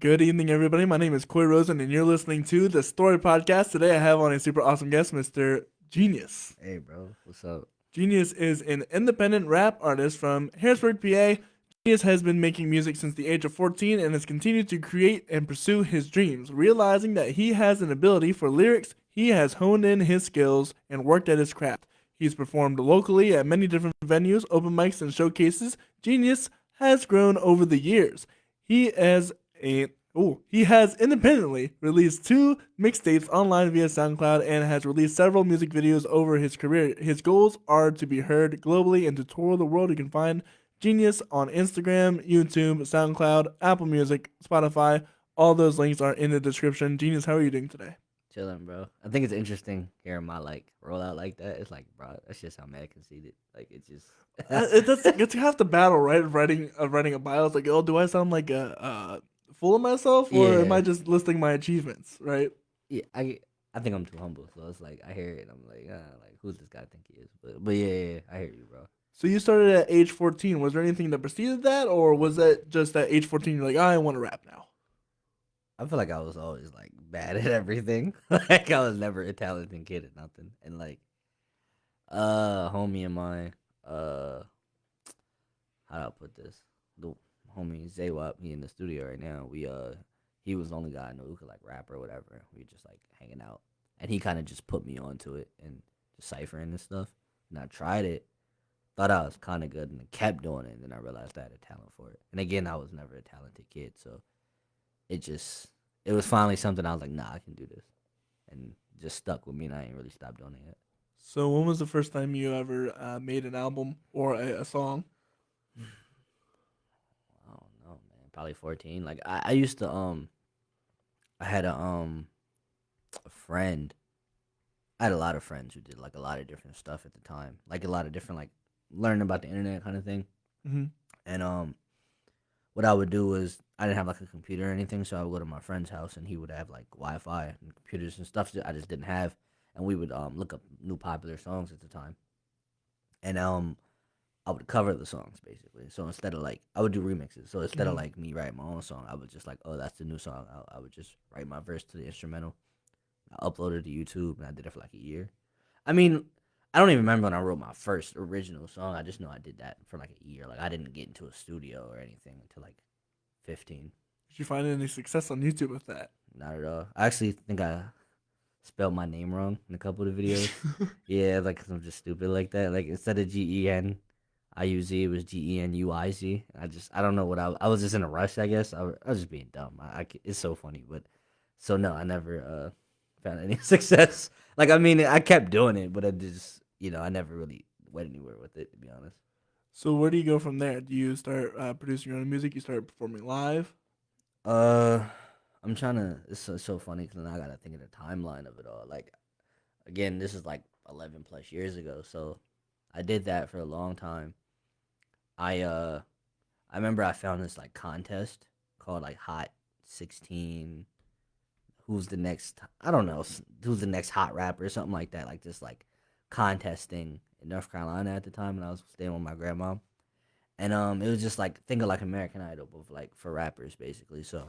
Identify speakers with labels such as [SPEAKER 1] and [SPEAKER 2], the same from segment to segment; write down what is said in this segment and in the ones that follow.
[SPEAKER 1] Good evening, everybody. My name is Coy Rosen, and you're listening to the Story Podcast. Today, I have on a super awesome guest, Mr. Genius.
[SPEAKER 2] Hey, bro, what's up?
[SPEAKER 1] Genius is an independent rap artist from Harrisburg PA. Genius has been making music since the age of 14 and has continued to create and pursue his dreams. Realizing that he has an ability for lyrics, he has honed in his skills and worked at his craft. He's performed locally at many different venues, open mics, and showcases. Genius has grown over the years. He has a he has independently released two mixtapes online via SoundCloud and has released several music videos over his career. His goals are to be heard globally and to tour the world. You can find Genius on Instagram, YouTube, SoundCloud, Apple Music, Spotify. All those links are in the description. Genius, how are you doing today?
[SPEAKER 2] Chilling, bro. I think it's interesting hearing my rollout like that. It's like, bro, that's just how mad conceited. Like, it's just.
[SPEAKER 1] It's half the battle, right? Writing a bio. It's like, oh, do I sound like a full of myself, or am
[SPEAKER 2] Yeah,
[SPEAKER 1] I just listing my achievements, right?
[SPEAKER 2] yeah. I think I'm too humble, so it's like I hear it, and I'm like who's this guy think he is? But yeah, I hear you, bro.
[SPEAKER 1] So you started at age 14. Was there anything that preceded that, or was that just at age 14 you're like, I want to rap now?
[SPEAKER 2] I feel like I was always like bad at everything. Like I was never a talented kid at nothing, and like homie of mine, how do I put this? The homie Zaywap, he in the studio right now. He was the only guy I knew who could like rap or whatever. We were just like hanging out, and he kind of just put me onto it and deciphering and stuff. And I tried it, thought I was kind of good, and I kept doing it. And then I realized I had a talent for it. And again, I was never a talented kid, so it just it was finally something I was like, nah, I can do this, and just stuck with me, and I ain't really stopped doing it yet.
[SPEAKER 1] So when was the first time you ever made an album or a song?
[SPEAKER 2] I don't know, man. Probably 14. Like I used to I had a friend. I had a lot of friends who did like a lot of different stuff at the time. Like a lot of different like learning about the internet kind of thing.
[SPEAKER 1] Mm-hmm.
[SPEAKER 2] And what I would do was I didn't have like a computer or anything, so I would go to my friend's house and he would have like Wi-Fi and computers and stuff that I just didn't have, and we would look up new popular songs at the time. And I would cover the songs basically. So instead of like, I would do remixes. So instead of
[SPEAKER 1] Mm-hmm.
[SPEAKER 2] like me writing my own song, I would just like, oh, that's the new song. I would just write my verse to the instrumental. I uploaded it to YouTube and I did it for like a year. I mean, I don't even remember when I wrote my first original song. I just know I did that for like a year. Like I didn't get into a studio or anything until like 15.
[SPEAKER 1] Did you find any success on YouTube with that?
[SPEAKER 2] Not at all. I actually think I spelled my name wrong in a couple of the videos. Yeah, like 'cause I'm just stupid like that. Like instead of GENIUZ, it was GENUIZ. I don't know what I was just in a rush, I guess. I was just being dumb. It's so funny, but so no, I never found any success. Like I mean, I kept doing it, but I just I never really went anywhere with it, to be honest.
[SPEAKER 1] So where do you go from there? Do you start producing your own music? You start performing live?
[SPEAKER 2] Uh, I'm trying to. It's so funny because now I gotta think of the timeline of it all. Like again, this is like 11 plus years ago, so I did that for a long time. I I remember I found this like contest called like Hot 16. Who's the next? I don't know. Who's the next hot rapper or something like that? Like this like contest thing in North Carolina at the time, and I was staying with my grandma. And it was just like think of like American Idol, but like for rappers basically. So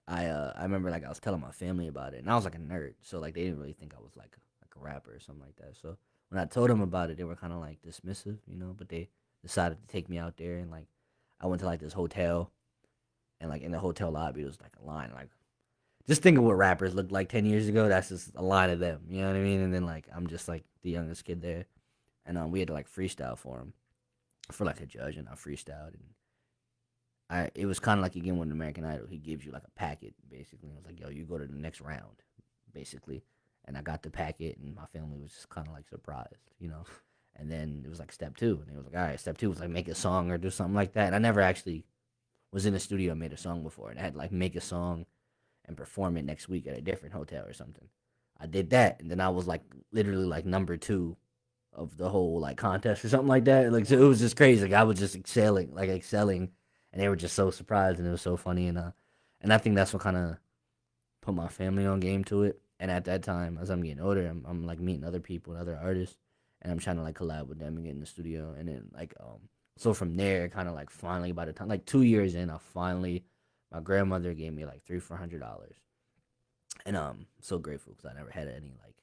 [SPEAKER 2] I remember like I was telling my family about it, and I was like a nerd, so like they didn't really think I was like a rapper or something like that. So when I told them about it, they were kind of like dismissive, but they decided to take me out there, and like I went to like this hotel, and like in the hotel lobby there was like a line, like just think of what rappers looked like 10 years ago. That's just a line of them, you know what I mean? And then like I'm just like the youngest kid there, and we had to like freestyle for him for like a judge, and I freestyled, and I it was kind of like again with American Idol. He gives you like a packet basically. It was like, yo, you go to the next round, basically. And I got the packet, and my family was just kind of like surprised. And then it was like step two, and it was like, all right, step two was like make a song or do something like that. And I never actually was in the studio and made a song before, and I had to like make a song and perform it next week at a different hotel or something. I did that, and then I was like literally like number two of the whole like contest or something like that. Like so it was just crazy. Like I was just excelling, and they were just so surprised, and it was so funny, and I think that's what kind of put my family on game to it. And at that time, as I'm getting older, I'm like meeting other people and other artists, and I'm trying to like collab with them and get in the studio, and then like so from there, kind of like finally by the time like 2 years in, I finally My grandmother gave me like $300-400, and so grateful because I never had any like.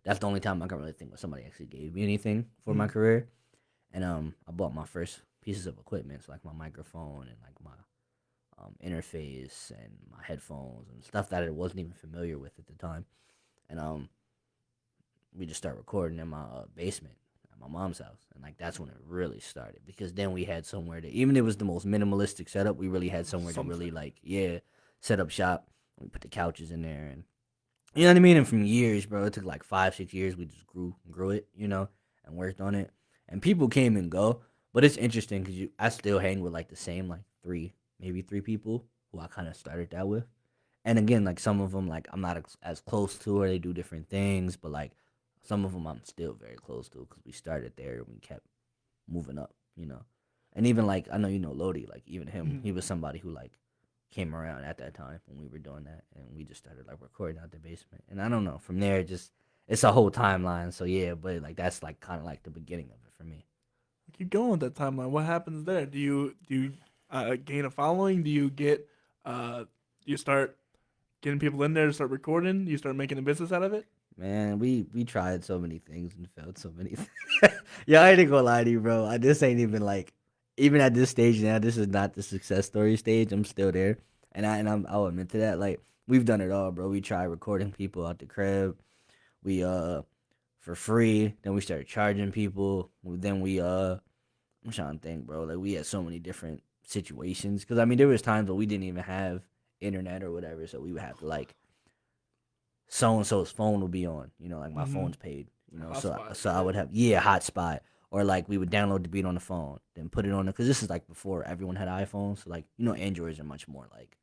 [SPEAKER 2] That's the only time I can really think when somebody actually gave me anything for my
[SPEAKER 1] Mm.
[SPEAKER 2] career. And I bought my first pieces of equipment, so like my microphone and like my interface and my headphones and stuff that I wasn't even familiar with at the time. And we just start recording in my basement at my mom's house, and like that's when it really started because then we had somewhere to, even if it was the most minimalistic setup, we really had somewhere to really
[SPEAKER 1] Something.
[SPEAKER 2] like set up shop. We put the couches in there, and you know what I mean. And from years, bro, it took like 5-6 years. We just grew it, and worked on it. And people came and go, but it's interesting because I still hang with like the same like maybe three people who I kind of started that with. And again, like some of them, like I'm not as close to, or they do different things. But like some of them, I'm still very close to because we started there and we kept moving up. And even like I know Lodi, like even him,
[SPEAKER 1] Mhm.
[SPEAKER 2] he was somebody who like came around at that time when we were doing that, and we just started like recording out the basement. And I don't know, from there, it's a whole timeline. So yeah, but like that's like kind of like the beginning of it for me.
[SPEAKER 1] Keep going with that timeline. What happens there? Do you gain a following? Do you get do you start getting people in there to start recording? Do you start making a business out of it?
[SPEAKER 2] Man, we tried so many things and failed so many. Yeah, I ain't gonna lie to you, bro. This ain't even like, even at this stage now. This is not the success story stage. I'm still there, and I'll admit to that. Like we've done it all, bro. We tried recording people out the crib. We for free. Then we started charging people. Then I'm trying to think, bro. Like we had so many different situations because I mean there was times where we didn't even have internet or whatever, so we would have to like so and so's phone will be on. Like my
[SPEAKER 1] Mm-hmm.
[SPEAKER 2] phone's paid. So
[SPEAKER 1] Hotspot.
[SPEAKER 2] I would have hotspot, or like we would download the beat on the phone, then put it on because this is like before everyone had iPhones. So like Androids are much more like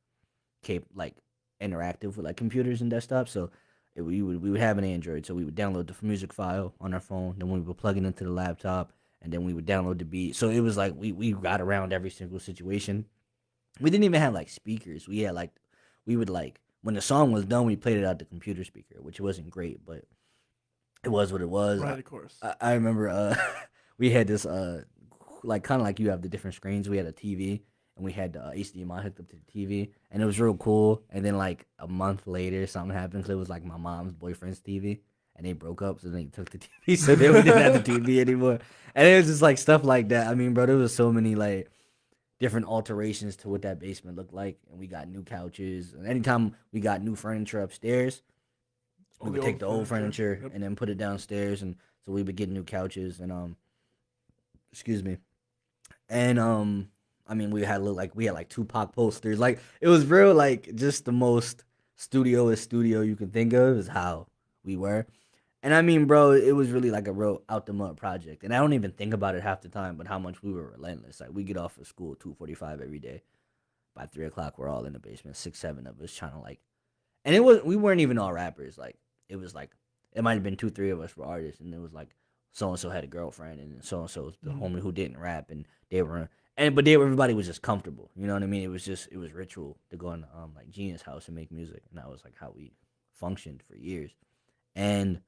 [SPEAKER 2] like interactive with like computers and desktops. So we would have an Android, so we would download the music file on our phone, then we would plug it into the laptop, and then we would download the beat. So it was like we got around every single situation. We didn't even have like speakers. We had like we would like when the song was done, we played it out the computer speaker, which wasn't great, but it was what it was.
[SPEAKER 1] Right, of course.
[SPEAKER 2] I remember we had this like kind of like you have the different screens. We had a TV and we had the HDMI hooked up to the TV, and it was real cool. And then like a month later, something happened because it was like my mom's boyfriend's TV, and they broke up, so they took the TV, so then we didn't have the TV anymore. And it was just like stuff like that. I mean, bro, there was so many like different alterations to what that basement looked like, and we got new couches. And anytime we got new furniture upstairs, we
[SPEAKER 1] All the
[SPEAKER 2] would take
[SPEAKER 1] old
[SPEAKER 2] the old
[SPEAKER 1] furniture.
[SPEAKER 2] furniture
[SPEAKER 1] Yep.
[SPEAKER 2] and then put it downstairs, and so we would get new couches and excuse me, and I mean we had like Tupac posters, like it was real, like just the most studio you can think of is how we were. And I mean, bro, it was really like a real out the mud project, and I don't even think about it half the time, but how much we were relentless. Like we get off of school 2:45 every day. By 3 o'clock, we're all in the basement, 6, 7 of us trying to like, and we weren't even all rappers. Like it was like it might have been 2, 3 of us were artists, and it was like so and so had a girlfriend, and so and so was the
[SPEAKER 1] Mm-hmm.
[SPEAKER 2] homie who didn't rap, and they were everybody was just comfortable. You know what I mean? It was ritual to go in like Genius house and make music, and that was like how we functioned for years. And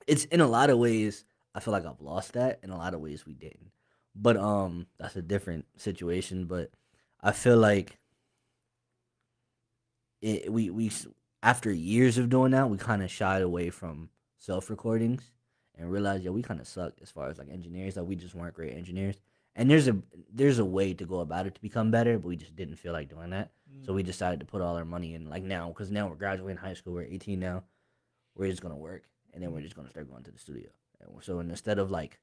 [SPEAKER 2] it's in a lot of ways I feel like I've lost that. In a lot of ways we didn't, but that's a different situation. But I feel like we after years of doing that, we kind of shied away from self recordings and realized, yeah, we kind of sucked as far as like engineers. Like we just weren't great engineers. And there's a way to go about it to become better, but we just didn't feel like doing that. So we decided to put all our money in like now, because now we're graduating high school. We're 18 now. We're just gonna work, and then we're just gonna start going to the studio. And instead of like,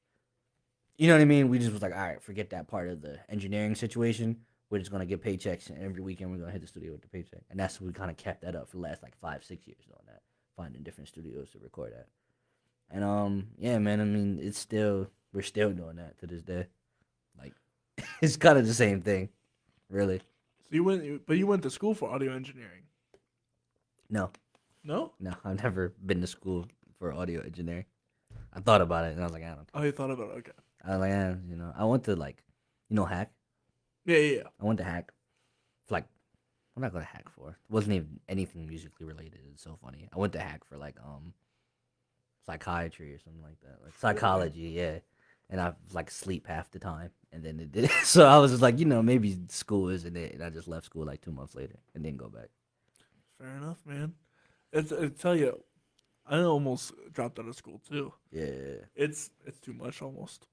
[SPEAKER 2] you know what I mean, we just was like, all right, forget that part of the engineering situation. We're just gonna get paychecks, and every weekend we're gonna hit the studio with the paycheck. And that's what we kind of kept that up for the last like 5, 6 years doing that, finding different studios to record at. And yeah, man. I mean, we're still doing that to this day. Like, it's kind of the same thing, really.
[SPEAKER 1] So you went to school for audio engineering.
[SPEAKER 2] No,
[SPEAKER 1] No?
[SPEAKER 2] no, I've never been to school for audio engineering. I thought about it, and I was like, I don't
[SPEAKER 1] Oh,
[SPEAKER 2] care.
[SPEAKER 1] you thought about it. Okay.
[SPEAKER 2] I was like, I went to like, hack.
[SPEAKER 1] Yeah, yeah, yeah.
[SPEAKER 2] I went to hack. For like, what did I go to hack for? It wasn't even anything musically related. It's so funny. I went to hack for like psychiatry or something like that, like
[SPEAKER 1] Really?
[SPEAKER 2] psychology. Yeah, and I like sleep half the time, and then it did. So I was just like, maybe school isn't it, and I just left school like 2 months later and didn't go back.
[SPEAKER 1] Fair enough, man. I tell you, I almost dropped out of school too.
[SPEAKER 2] Yeah,
[SPEAKER 1] It's too much almost.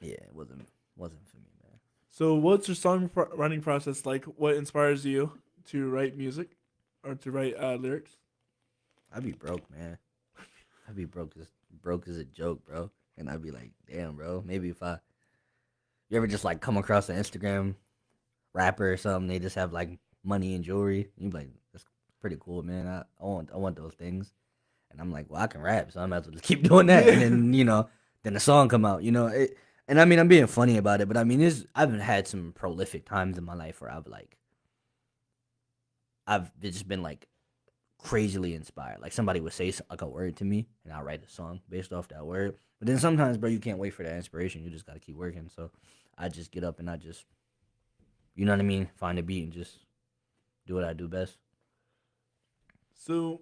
[SPEAKER 2] yeah, it wasn't for me, man.
[SPEAKER 1] So, what's your writing process like? What inspires you to write music or to write lyrics?
[SPEAKER 2] I'd be broke, man. I'd be broke as a joke, bro. And I'd be like, damn, bro. Maybe if you ever just like come across an Instagram rapper or something, they just have like money and jewelry. You be like, that's pretty cool, man. I want those things. And I'm like, well, I can rap, so I might as well just keep doing that. And then then the song come out. And I mean, I'm being funny about it, but I mean, I've had some prolific times in my life where I've just been like crazily inspired. Like somebody would say like a word to me, and I'll write a song based off that word. But then sometimes, bro, you can't wait for that inspiration. You just gotta keep working. So I just get up and I just, you know what I mean, find a beat and just do what I do best.
[SPEAKER 1] So,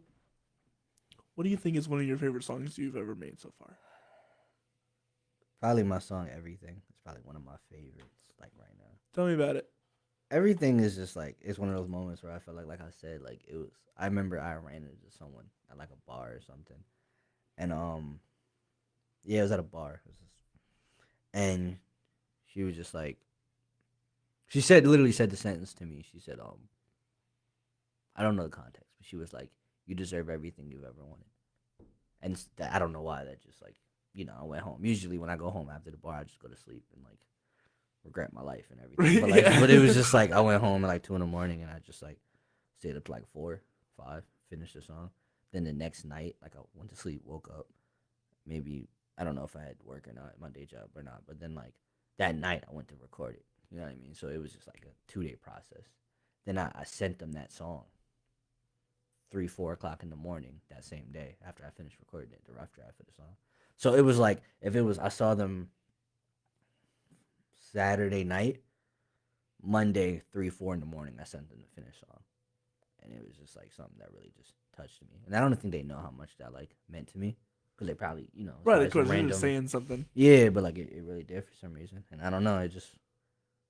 [SPEAKER 1] what do you think is one of your favorite songs you've ever made so far?
[SPEAKER 2] Probably my song "Everything." It's probably one of my favorites, like right now.
[SPEAKER 1] Tell me about it.
[SPEAKER 2] Everything is just like, it's one of those moments where I felt like I said, like it was. I remember I ran into someone at like a bar or something, and yeah, it was at a bar, and she was just like, she literally said the sentence to me. She said, I don't know the context, but she was like, "You deserve everything you've ever wanted," and I don't know why that just like, I went home. Usually when I go home after the bar, I just go to sleep and like regret my life and everything. But like,
[SPEAKER 1] Yeah.
[SPEAKER 2] but it was just like I went home at like 2 a.m. and I just like stayed up to like 4, 5, finished the song. Then the next night, like I went to sleep, woke up. Maybe I don't know if I had work or not, my day job or not. But then like that night, I went to record it. You know what I mean? So it was just like a 2-day process. Then I sent them that song 3, 4 o'clock in the morning that same day after I finished recording it, the rough draft of the song. So it was like, I saw them Saturday night, Monday, 3, 4 in the morning, I sent them the finished song. And it was just like something that really just touched me. And I don't think they know how much that like meant to me. Because they probably,
[SPEAKER 1] Right, of course,
[SPEAKER 2] random,
[SPEAKER 1] you're just saying something.
[SPEAKER 2] yeah, but like it really did for some reason. And I don't know, it just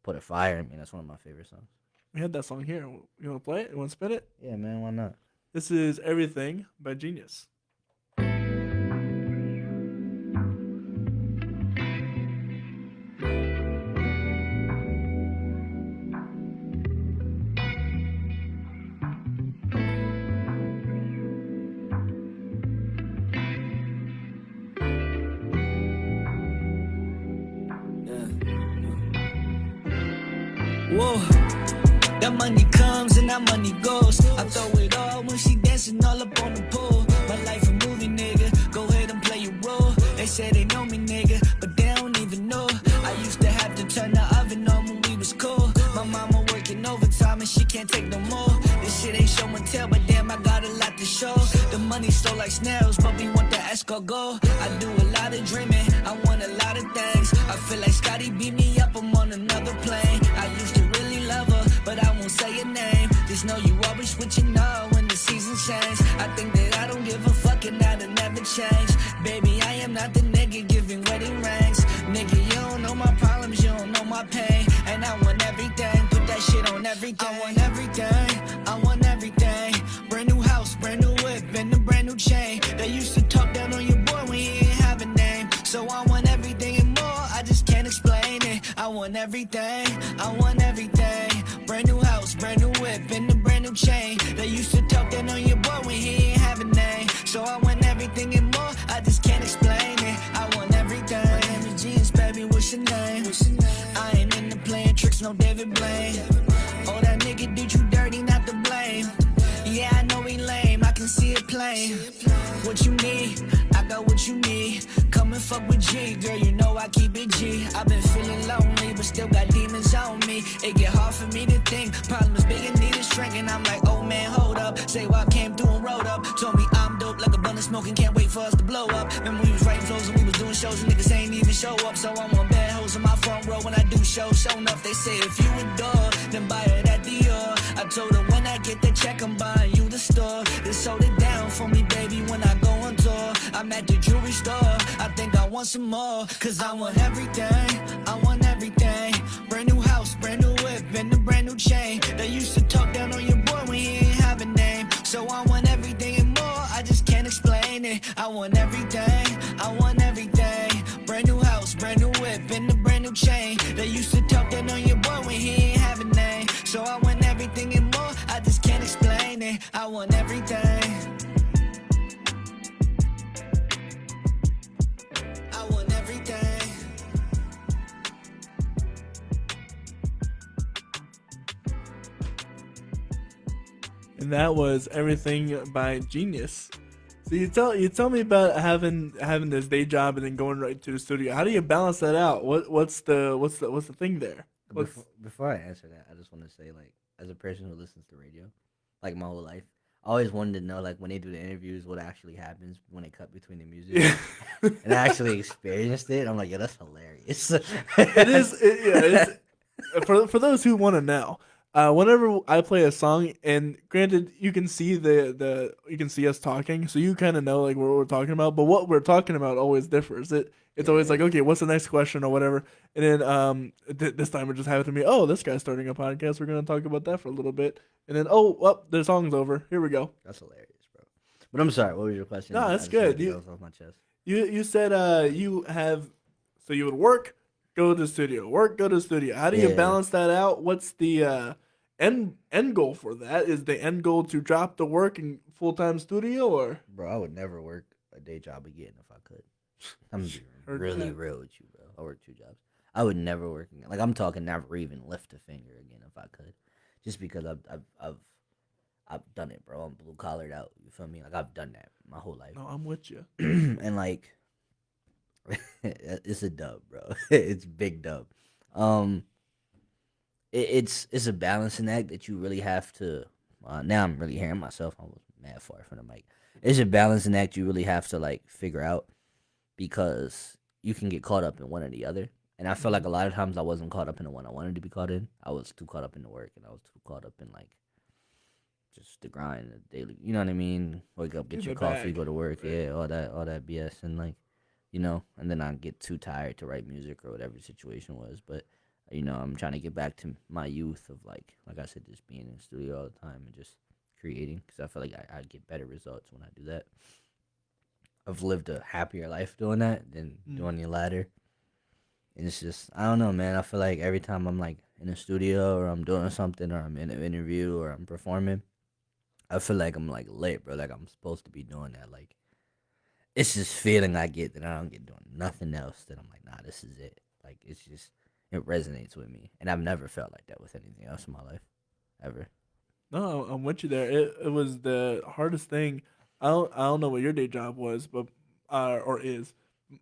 [SPEAKER 2] put a fire in me. That's one of my favorite songs.
[SPEAKER 1] We had that song here. You want to play it? You want to spin it?
[SPEAKER 2] Yeah, man, why not?
[SPEAKER 1] This is Everything by Geniuz.
[SPEAKER 3] Whoa, that money comes and that money goes. I throw it all when she dancing all up on the pole. My life a movie, nigga. Go ahead and play your role. They say they know me, nigga, but they don't even know. I used to have to turn the oven on when we was cold. My mama working overtime and she can't take no more. This shit ain't show and tell, but damn, I got a lot to show. The money slow like snails, but we want the escargot. I do a lot of dreaming, I want a lot of things. I feel like Scotty beat me up, I'm on another plane. I used to really love her, but I won't say your name. Just know you always switching up when the seasons change. I think that I don't give a fuck and that'll never change. Baby, I am not the nigga giving wedding rings. Nigga, you don't know my problems, you don't know my pain. And I want everything, put that shit on everything. I want everything, I want everything. Brand new house, brand new whip, and a brand new chain. They used to talk down on your boy when he ain't have a name. So I want everything and more, I just can't explain it. I want everything, I want everything. Brand new house, brand new whip, and a brand new chain. They used to talk down on your boy when he ain't have a name. So I want everything and more, I just can't explain it. I want everything. My name is Geniuz, baby, what's your name? I ain't into playing tricks, no David Blaine. Oh, that nigga did you dirty, not to blame. Yeah, I know he lame, I can see it plain. What you need, I got what you need. Come and fuck with G, girl, you know I keep it G. I've been feeling lonely, but still got demons on me. It get hard for me to think, problems big and need a shrink. And I'm like, oh man, hold up. Say what I came through and rolled up. Told me I'm dope like a bun of smoking, can't wait for us to blow up. Remember we was writing flows and we was doing shows and niggas ain't even show up. So I'm on bad hoes in my front row when I do shows. Show enough, they say if you adore, then buy it at Dior. I told her when I get the check, I'm buying you the store. Just hold it down for me, baby, when I go on tour. I'm at the jewelry store, I think I want want some more. Cause I want everything, I want everything. Brand new house, brand new whip, and a brand new chain. They used to talk down on your boy when he ain't have a name. So I want everything and more, I just can't explain it. I want everything, I want everything. Brand new house, brand new whip, and a brand new chain. They used to talk down on your boy when he ain't have a name. So I want everything and more, I just can't explain it. I want everything. I want everything.
[SPEAKER 1] And that was Everything by Genius. So you tell me about having this day job and then going right to the studio. How do you balance that out? What's the thing there?
[SPEAKER 2] Before I answer that, I just want to say, like, as a person who listens to radio, like my whole life, I always wanted to know, like, when they do the interviews, what actually happens when they cut between the music.
[SPEAKER 1] Yeah.
[SPEAKER 2] And I actually experienced it. I'm like, yeah, that's hilarious.
[SPEAKER 1] It is. For those who want to know, whenever I play a song, and granted, you can see you can see us talking, so you kind of know like what we're talking about. But what we're talking about always differs. It's always like, okay, what's the next question or whatever. And then this time it just happened to me. Oh, this guy's starting a podcast. We're gonna talk about that for a little bit. And then well, the song's over. Here we go.
[SPEAKER 2] That's hilarious, bro. But I'm sorry. What was your question?
[SPEAKER 1] No, that's good.
[SPEAKER 2] Off my chest.
[SPEAKER 1] You said you would work, go to the studio, work, go to the studio. How do you balance that out? What's the end goal for that? Is the end goal to drop the work in full-time studio, or?
[SPEAKER 2] Bro, I would never work a day job again if I could. I'm being really real with you, bro. I work 2 jobs. I would never work again. Like, I'm talking never even lift a finger again if I could, just because I've done it, bro. I'm blue collared out. You feel me? Like, I've done that my whole life.
[SPEAKER 1] No, I'm with you.
[SPEAKER 2] And like, it's a dub, bro. It's big dub. It's a balancing act that you really have to. Now I'm really hearing myself. I was mad far from the mic. It's a balancing act you really have to like figure out, because you can get caught up in one or the other. And I feel like a lot of times I wasn't caught up in the one I wanted to be caught in. I was too caught up in the work, and I was too caught up in like just the grind, the daily. You know what I mean? Wake up, get your coffee, go to work, yeah, all that BS, and like, you know. And then I get too tired to write music or whatever the situation was, but. You know, I'm trying to get back to my youth of, like I said, just being in the studio all the time and just creating, because I feel like I get better results when I do that. I've lived a happier life doing that than doing the latter. And it's just, I don't know, man. I feel like every time I'm, like, in a studio or I'm doing something or I'm in an interview or I'm performing, I feel like I'm, like, lit, bro. Like, I'm supposed to be doing that. Like, it's this feeling I get that I don't get doing nothing else, that I'm like, nah, this is it. Like, it's just... It resonates with me, and I've never felt like that with anything else in my life, ever.
[SPEAKER 1] No, I'm with you there. It was the hardest thing. I don't know what your day job was, but or is,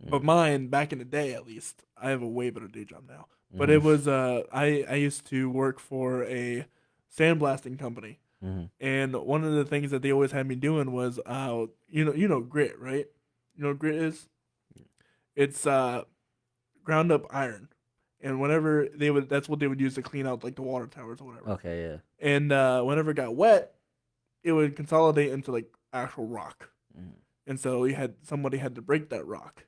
[SPEAKER 1] but mine back in the day, at least, I have a way better day job now. But it was I used to work for a sandblasting company, and one of the things that they always had me doing was you know grit, right? You know what grit is? It's ground up iron. And whenever that's what they would use to clean out like the water towers or whatever.
[SPEAKER 2] Okay, yeah.
[SPEAKER 1] And whenever it got wet, it would consolidate into like actual rock. And so somebody had to break that rock.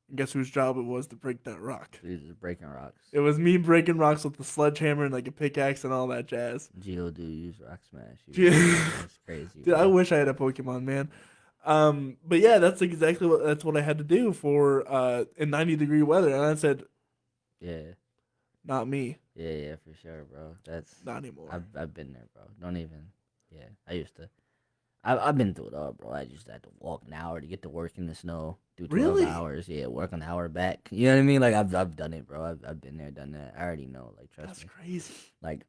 [SPEAKER 1] And guess whose job it was to break that rock?
[SPEAKER 2] You're just breaking rocks.
[SPEAKER 1] It was me breaking rocks with the sledgehammer and like a pickaxe and all that jazz.
[SPEAKER 2] Geodude use rock smash. That's crazy.
[SPEAKER 1] Dude, I wish I had a Pokemon, man. But yeah, that's what I had to do for in 90-degree weather. And I said,
[SPEAKER 2] yeah.
[SPEAKER 1] Not me.
[SPEAKER 2] Yeah, for sure, bro. That's
[SPEAKER 1] not anymore.
[SPEAKER 2] I've been there, bro. Don't even. Yeah, I used to. I've been through it all, bro. I just had to walk an hour to get to work in the snow. Do 12 hours. Yeah, work an hour back. You know what I mean? Like I've done it, bro. I've been there, done that. I already know. Like trust me.
[SPEAKER 1] That's crazy.
[SPEAKER 2] Like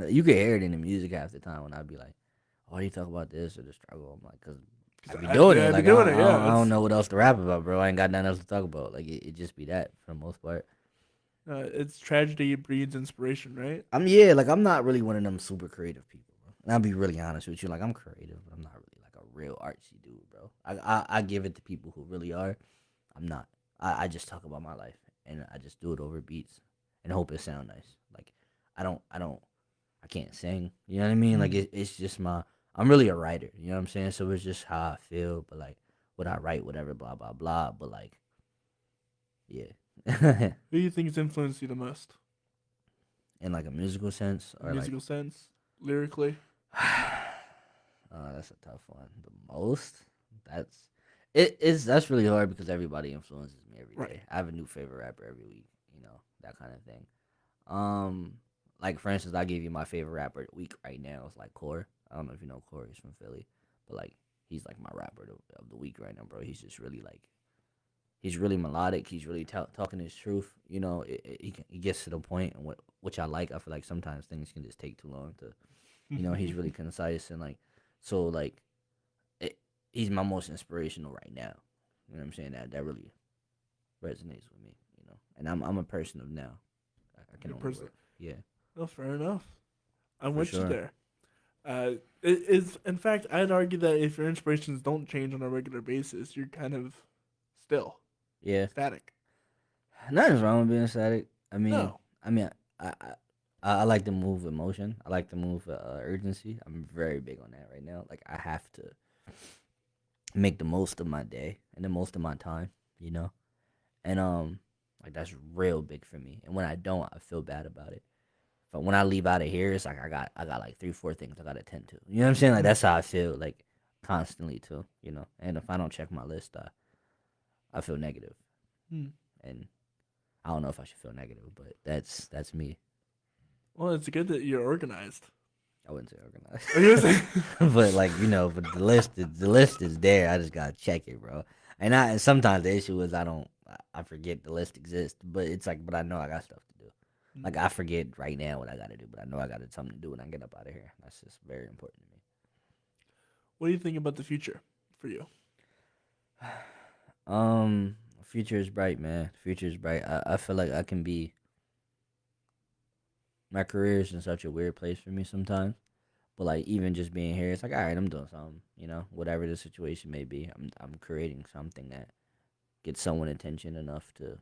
[SPEAKER 2] you could hear it in the music half the time when I'd be like, "Why do you talk about this or the struggle?" I'm like, "Cause I be doing it. Like I don't know what else to rap about, bro. I ain't got nothing else to talk about. Like it just be that for the most part."
[SPEAKER 1] It's tragedy breeds inspiration, right?
[SPEAKER 2] I'm not really one of them super creative people, bro. And I'll be really honest with you. Like, I'm creative, but I'm not really like a real artsy dude, bro. I give it to people who really are. I'm not. I just talk about my life, and I just do it over beats and hope it sound nice. Like, I can't sing. You know what I mean? Like, it's just I'm really a writer. You know what I'm saying? So it's just how I feel, but like, what I write, whatever, blah, blah, blah. But like, Yeah.
[SPEAKER 1] Who do you think has influenced you the most?
[SPEAKER 2] In like a musical sense, or
[SPEAKER 1] Musical sense, lyrically.
[SPEAKER 2] that's a tough one. The most. That's it is that's really hard because everybody influences me every
[SPEAKER 1] Right.
[SPEAKER 2] day. I have a new favorite rapper every week. That kind of thing. Like for instance, I gave you my favorite rapper of the week right now. It's like Core. I don't know if you know Core. He's from Philly, but like he's like my rapper of the week right now, bro. He's just really like he's really melodic. He's really talking his truth. He gets to the point, and which I like. I feel like sometimes things can just take too long to, he's really concise and like so like it, he's my most inspirational right now. You know what I'm saying? That really resonates with me. And I'm a person of now. I can
[SPEAKER 1] Your
[SPEAKER 2] only
[SPEAKER 1] person.
[SPEAKER 2] work. Yeah,
[SPEAKER 1] Oh, fair enough. I'm
[SPEAKER 2] for
[SPEAKER 1] with you
[SPEAKER 2] sure.
[SPEAKER 1] there. It is, in fact, I'd argue that if your inspirations don't change on a regular basis, you're kind of still
[SPEAKER 2] Yeah,
[SPEAKER 1] static.
[SPEAKER 2] nothing's wrong with being static. I mean,
[SPEAKER 1] No.
[SPEAKER 2] I mean, I like to move with motion. I like to move with urgency. I'm very big on that right now. Like I have to make the most of my day and the most of my time. You know, and like that's real big for me. And when I don't, I feel bad about it. But when I leave out of here, it's like I got like 3-4 things I gotta attend to. You know what I'm saying? Like that's how I feel like constantly too. And if I don't check my list, I feel negative.
[SPEAKER 1] Hmm.
[SPEAKER 2] And I don't know if I should feel negative, but that's me.
[SPEAKER 1] Well, it's good that you're organized.
[SPEAKER 2] I wouldn't say organized,
[SPEAKER 1] Are you saying?
[SPEAKER 2] but like but the list is there. I just gotta check it, bro. And sometimes the issue is I forget the list exists, but it's like but I know I got stuff to do. Like I forget right now what I gotta do, but I know I got something to do when I get up out of here. That's just very important to me.
[SPEAKER 1] What do you think about the future for you?
[SPEAKER 2] Future is bright, man. Future is bright. I feel like I can be. My career is in such a weird place for me sometimes. But like even just being here, it's like all right, I'm doing something. Whatever the situation may be, I'm creating something that gets someone attention enough to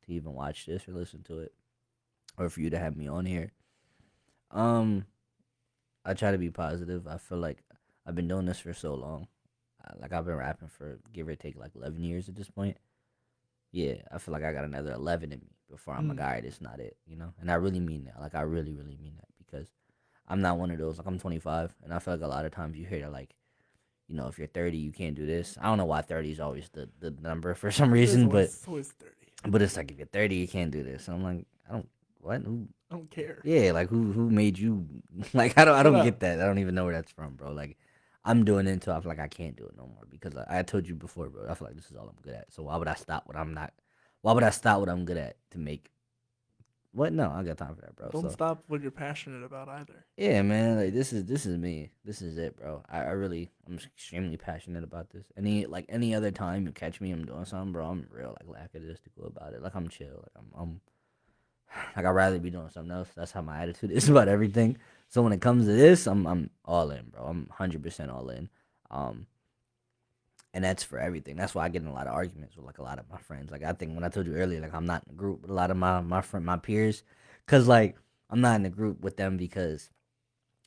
[SPEAKER 2] even watch this or listen to it, or for you to have me on here. Um, I try to be positive. I feel like I've been doing this for so long. Like I've been rapping for give or take like 11 years at this point. Yeah, I feel like I got another 11 in me before I'm like,
[SPEAKER 1] Mm.
[SPEAKER 2] all right, it's not it. And I really mean that. Like I really, really mean that because I'm not one of those. Like I'm 25, and I feel like a lot of times you hear that like, if you're 30, you can't do this. I don't know why 30 is always the number for some reason, but
[SPEAKER 1] It's always 30.
[SPEAKER 2] it's like if you're 30, you can't do this. And I'm like, I don't what who
[SPEAKER 1] I don't care.
[SPEAKER 2] yeah, like who made you like I don't
[SPEAKER 1] Shut
[SPEAKER 2] get
[SPEAKER 1] up.
[SPEAKER 2] that. I don't even know where that's from, bro. Like I'm doing it until I feel like I can't do it no more because I told you before, bro. I feel like this is all I'm good at. So why would I stop what I'm not? Why would I stop what I'm good at to make what? No, I got time for that, bro.
[SPEAKER 1] Don't
[SPEAKER 2] So
[SPEAKER 1] stop what you're passionate about either.
[SPEAKER 2] yeah, man. Like this is me. This is it, bro. I'm extremely passionate about this. Any other time you catch me, I'm doing something, bro. I'm real like lackadaisical about it. Like I'm chill. Like I'm like I'd rather be doing something else. That's how my attitude is about everything. So when it comes to this, I'm all in, bro. I'm 100% all in. Um, and that's for everything. That's why I get in a lot of arguments with like a lot of my friends. Like I think when I told you earlier, like I'm not in a group with a lot of my peers, cause like I'm not in a group with them because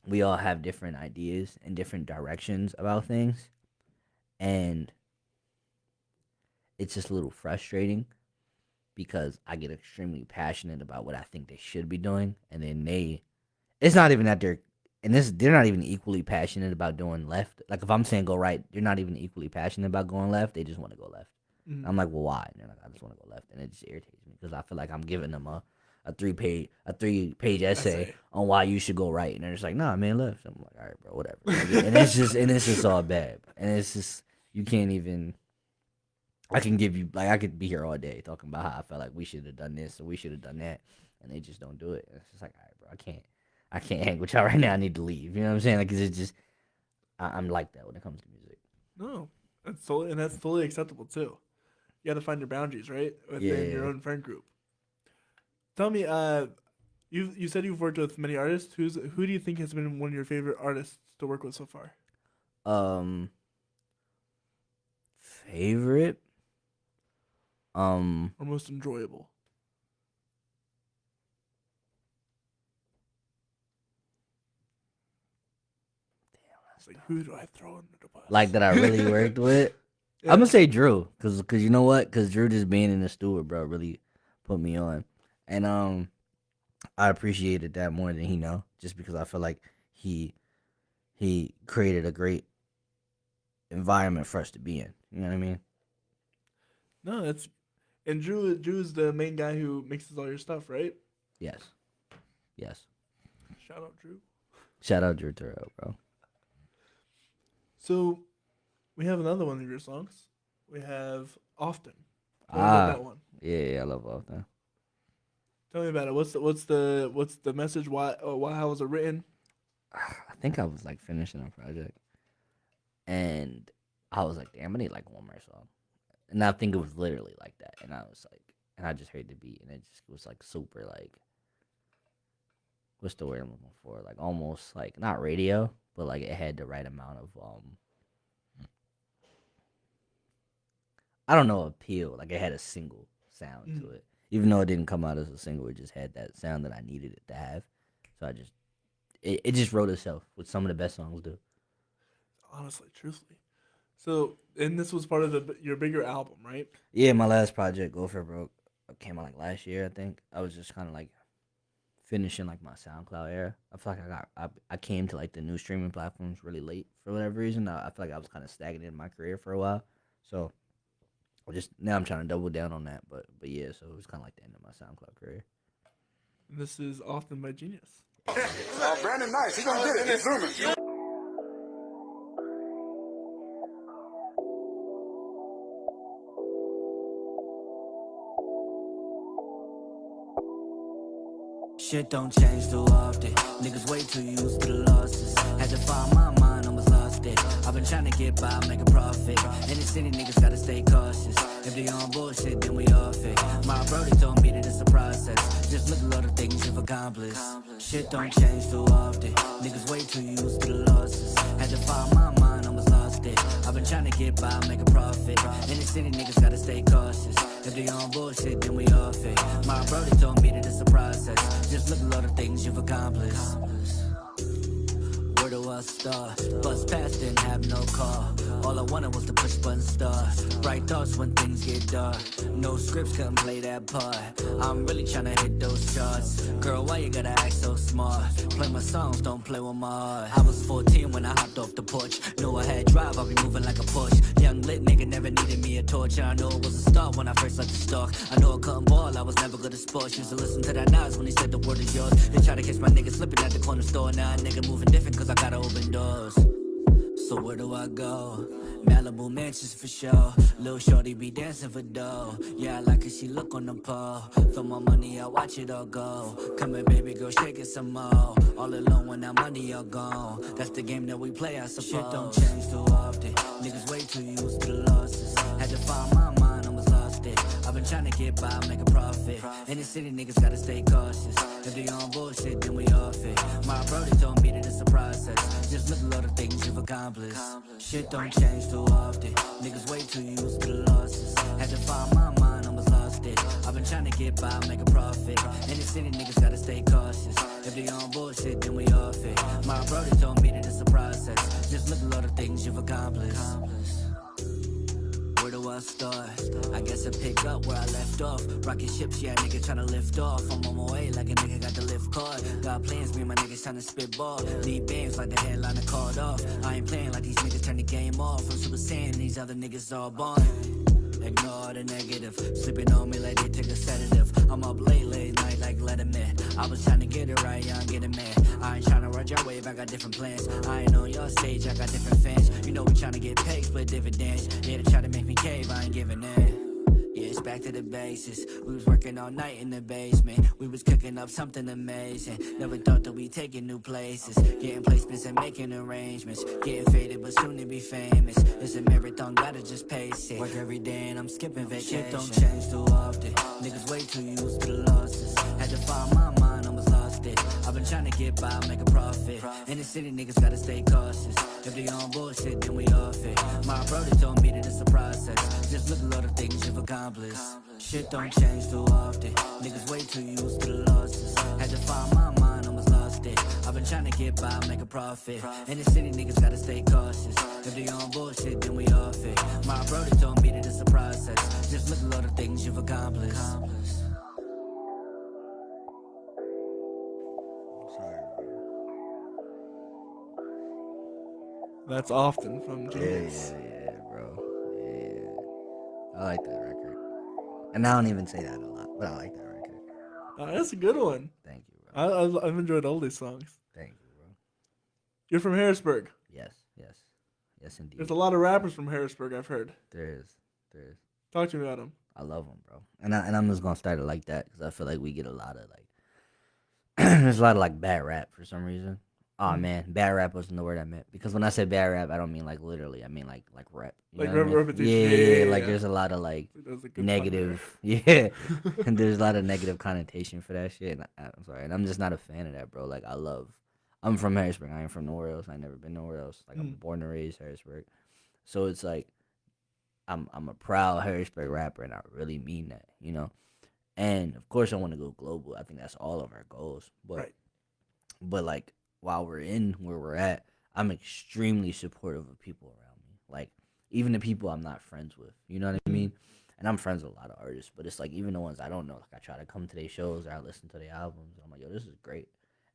[SPEAKER 2] we all have different ideas and different directions about things, and it's just a little frustrating because I get extremely passionate about what I think they should be doing, and then it's not even that they're not even equally passionate about doing left. Like if I'm saying go right, they're not even equally passionate about going left. They just want to go left.
[SPEAKER 1] Mm.
[SPEAKER 2] I'm like, well, why? And they're like, I just want to go left, and it just irritates me because I feel like I'm giving them a 3-page essay on why you should go right, and they're just like, nah, man, left. I'm like, all right, bro, whatever. And it's just all bad, and it's just you can't even. I can give you like I could be here all day talking about how I felt like we should have done this or we should have done that, and they just don't do it. And it's just like, all right, bro, I can't hang with y'all right now. I need to leave. You know what I'm saying? Like, 'cause it's just I'm like that when it comes to music.
[SPEAKER 1] No, that's totally acceptable too. You got to find your boundaries, right, within your
[SPEAKER 2] Yeah.
[SPEAKER 1] own friend group. Tell me, you said you've worked with many artists. Who do you think has been one of your favorite artists to work with so far?
[SPEAKER 2] Favorite.
[SPEAKER 1] Or most enjoyable? It's like, who do I throw under the bus?
[SPEAKER 2] Like that I really worked with. I'm gonna say Drew, cause you know what? Cause Drew just being in the studio, bro, really put me on, and I appreciated that more than he know, just because I feel like he created a great environment for us to be in. You know what I mean?
[SPEAKER 1] No, that's and Drew's the main guy who mixes all your stuff, right?
[SPEAKER 2] Yes.
[SPEAKER 1] Shout out Drew.
[SPEAKER 2] Shout out Drew Terrell, bro.
[SPEAKER 1] So we have another one of your songs. We have Often. Tell me about that one.
[SPEAKER 2] Yeah, I love all that.
[SPEAKER 1] Tell me about it. What's the message? Why how was it written?
[SPEAKER 2] I think I was like finishing a project, and I was like, damn, I need like one more song, and I think it was literally like that, and I was like, and I just heard the beat, and it just was like super like, what's the word I'm looking for? Like almost like not radio, but like it had the right amount of I don't know, appeal. Like it had a single sound to it. Even though it didn't come out as a single, it just had that sound that I needed it to have. So I just it just wrote itself, which some of the best songs do.
[SPEAKER 1] Honestly, truthfully. So, and this was part of your bigger album, right?
[SPEAKER 2] Yeah, my last project, Go For Broke, came out like last year, I think. I was just kind of like finishing like my SoundCloud era. I feel like I came to like the new streaming platforms really late for whatever reason. I feel like I was kind of stagnant in my career for a while. So now I'm trying to double down on that, but yeah, so it was kind of like the end of my SoundCloud career.
[SPEAKER 1] This is Often by Genius.
[SPEAKER 4] Brandon, nice. He gonna get it. He's zooming.
[SPEAKER 3] Shit don't change too often. Niggas way too used to the losses. Had to find my mind, almost lost it. I've been trying to get by, make a profit. In the city, niggas gotta stay cautious. If they on bullshit, then we off it. My brody told me that it's a process. Just look at all the things you've accomplished. Shit don't change too often. Niggas way too used to the losses. Had to find my mind, almost lost it. I've been trying to get by, make a profit. In the city, niggas gotta stay cautious. If they on bullshit, then we off it. My brody told me that it's a process. Just look at all the things you've accomplished. Where do I start? Bus past, didn't have no car. All I wanted was to push button start. Bright thoughts when things get dark. No scripts couldn't play that part. I'm really tryna hit those charts. Girl, why you gotta act so smart? Play my songs, don't play with my heart. I was 14 when I hopped off the porch. Knew I had drive, I'll be moving like a Porsche. Young lit nigga never needed me a torch. I know it was a start when I first left the stalk. I know I couldn't ball, I was never good at sports. Used to listen to that Nas when he said the word is yours. They try to catch my nigga slipping at the corner store. Now a nigga moving different cause I gotta open doors. So where do I go? Malibu mansions for sure. Lil' shorty be dancing for dough. Yeah, I like it, she look on the pole. Throw my money, I watch it all go. Come here, baby girl, shake it some more. All alone when that money all gone. That's the game that we play, I suppose. Shit don't change too often. Niggas way too used to the losses. Had to find my mind, almost lost it. I've been trying to get by, make a profit. In the city, niggas gotta stay cautious. If they on bullshit, then we off it. My brody told me that it's a process. Just look at all the things you've accomplished. Shit don't change too often. Niggas way too used to the losses. Had to find my mind, almost lost it. I've been trying to get by, make a profit. In the city, niggas gotta stay cautious. If they on bullshit, then we off it. My brody told me that it's a process. Just look at all the things you've accomplished. Where do I start? I guess I pick up where I left off. Rocket ships, yeah, nigga tryna lift off. I'm on my way like a nigga got the lift card. Got plans, me and my niggas tryna spit ball. Lead bands like the headliner called off. I ain't playing like these niggas turn the game off. I'm super saiyan, these other niggas all born. Ignore the negative, sleeping on me like they took a sedative. I'm up late night like Letterman. I was trying to get it right, yeah, I'm getting mad. I ain't trying to ride your wave, I got different plans. I ain't on your stage, I got different fans. You know we trying to get paid, split dividends. Yeah, they try to make me cave, I ain't giving in. Yeah, it's back to the basis. We was working all night in the basement. We was cooking up something amazing. Never thought that we taking new places. Getting placements and making arrangements. Getting faded but soon to be famous. It's a marathon, gotta just pace it. Work every day and I'm skipping vacation. Shit don't change too often. Niggas way too used to the losses. Had to find my mind, almost lost it. I've been trying to get by, make a profit. In the city, niggas gotta stay cautious. If they on bullshit, then we off it. My brody told me that it's a process. Just look at all the things you've accomplished. Shit don't change too often. Niggas way too used to the losses. Had to find my mind, almost lost it. I've been trying to get by, make a profit. In the city, niggas gotta stay cautious. If they on bullshit, then we off it. My brother told me that it's a process. Just look at all the things you've accomplished.
[SPEAKER 1] That's often from
[SPEAKER 2] Yeah,
[SPEAKER 1] Geniuz.
[SPEAKER 2] bro. Yeah. I like that record. And I don't even say that a lot, but I like that record.
[SPEAKER 1] That's a good one.
[SPEAKER 2] Thank you, bro.
[SPEAKER 1] I've enjoyed all these songs.
[SPEAKER 2] Thank you, bro.
[SPEAKER 1] You're from Harrisburg.
[SPEAKER 2] Yes, indeed.
[SPEAKER 1] There's a lot of rappers from Harrisburg, I've heard.
[SPEAKER 2] There is.
[SPEAKER 1] Talk to me about them.
[SPEAKER 2] I love them, bro. And I'm just gonna start it like that because I feel like we get a lot of like, there's a lot of like bad rap for some reason. Oh man, bad rap wasn't the word I meant, because when I say bad rap, I don't mean like literally. I mean like rap. You
[SPEAKER 1] Like
[SPEAKER 2] know what I mean?
[SPEAKER 1] repetition.
[SPEAKER 2] Yeah. Like there's a lot of like
[SPEAKER 1] That's a good
[SPEAKER 2] negative. Yeah, and there's a lot of negative connotation for that shit. And I'm sorry, and I'm just not a fan of that, bro. Like I'm from Harrisburg. I ain't from nowhere else. I never been nowhere else. Like I'm born and raised Harrisburg, so it's like I'm a proud Harrisburg rapper, and I really mean that, you know. And of course, I want to go global. I think that's all of our goals. But
[SPEAKER 1] Right.
[SPEAKER 2] but like while we're in where we're at, I'm extremely supportive of people around me. Like even the people I'm not friends with. You know what I mean? And I'm friends with a lot of artists, but it's like even the ones I don't know. Like I try to come to their shows or I listen to their albums. And I'm like, yo, this is great.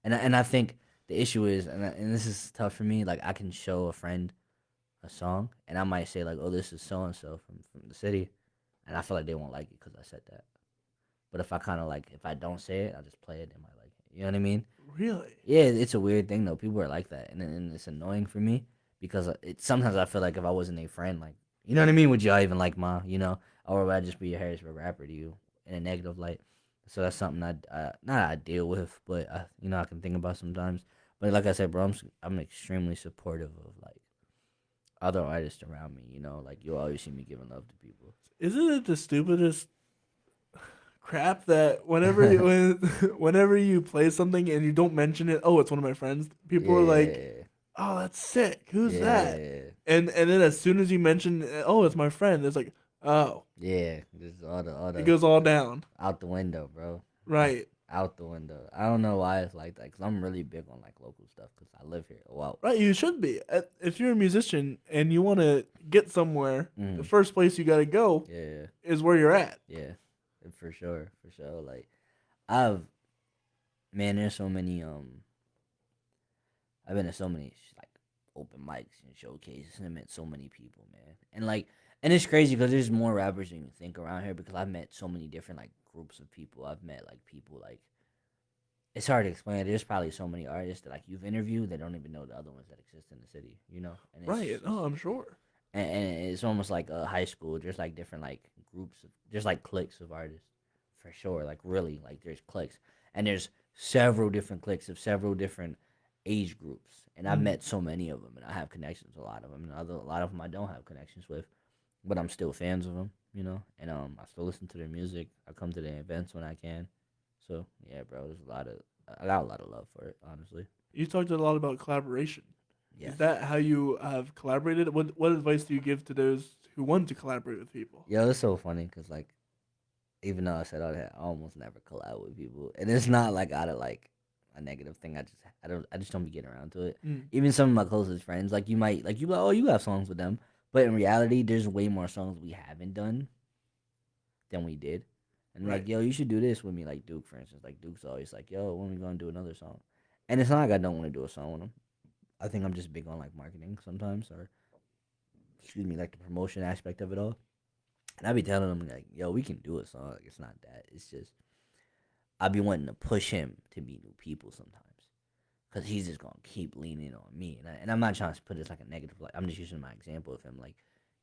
[SPEAKER 2] And I think the issue is, and this is tough for me. Like I can show a friend a song, and I might say like, "Oh, this is so and so from the city," and I feel like they won't like it because I said that. But if I kind of like, if I don't say it, I'll just play it. They might like it. You know what I mean?
[SPEAKER 1] Really?
[SPEAKER 2] Yeah, it's a weird thing though. People are like that, and it's annoying for me because it sometimes I feel like if I wasn't a friend, like you know what I mean, would y'all even like ma? You know, or would I just be a Harrisburg rapper to you in a negative light? So that's something I deal with, but I can think about sometimes. But like I said, bro, I'm extremely supportive of like other artists around me, you know, like you'll always see me giving love to people.
[SPEAKER 1] Isn't it the stupidest crap that whenever you play something and you don't mention it, oh, it's one of my friends, people are like, oh, that's sick. Who's that? And then as soon as you mention, oh, it's my friend, it's like, oh,
[SPEAKER 2] yeah, just all the
[SPEAKER 1] it goes all down.
[SPEAKER 2] out the window, bro.
[SPEAKER 1] Right.
[SPEAKER 2] Out the window. I don't know why it's like that, because I'm really big on like local stuff because I live here. Well,
[SPEAKER 1] Right, you should be. If you're a musician and you want to get somewhere, the first place you got to go is where you're at.
[SPEAKER 2] Yeah, for sure. Like, there's so many, I've been to so many, like, open mics and showcases and met so many people, man. And it's crazy because there's more rappers than you think around here because I've met so many different, like, groups of people. I've met, like, people, like, it's hard to explain. There's probably so many artists that like you've interviewed that don't even know the other ones that exist in the city, you know? And it's
[SPEAKER 1] Right. Oh, I'm sure.
[SPEAKER 2] And it's almost like a high school. There's like different like groups there's like cliques of artists for sure. Like really, like there's cliques, and there's several different cliques of several different age groups. And I've met so many of them, and I have connections with a lot of them. And a lot of them I don't have connections with, but I'm still fans of them, you know. And I still listen to their music. I come to their events when I can. So yeah, bro, I got a lot of love for it, honestly.
[SPEAKER 1] You talked a lot about collaboration.
[SPEAKER 2] Yeah.
[SPEAKER 1] Is that how you have collaborated? What advice do you give to those who want to collaborate with people?
[SPEAKER 2] Yo, it's so funny because like, even though I said all that, I almost never collab with people, and it's not like out of like a negative thing. I just don't be getting around to it. Even some of my closest friends, like you be like, oh, you have songs with them, but in reality, there's way more songs we haven't done than we did. And
[SPEAKER 1] Right.
[SPEAKER 2] like, yo, you should do this with me. Like Duke, for instance. Like Duke's always like, yo, when we gonna do another song? And it's not like I don't want to do a song with him. I think I'm just big on like marketing sometimes, or excuse me, like the promotion aspect of it all. And I be telling him like, yo, we can do a song. Like it's not that. It's just I be wanting to push him to meet new people sometimes, cause he's just gonna keep leaning on me. And I'm not trying to put it as like a negative. Like I'm just using my example of him. Like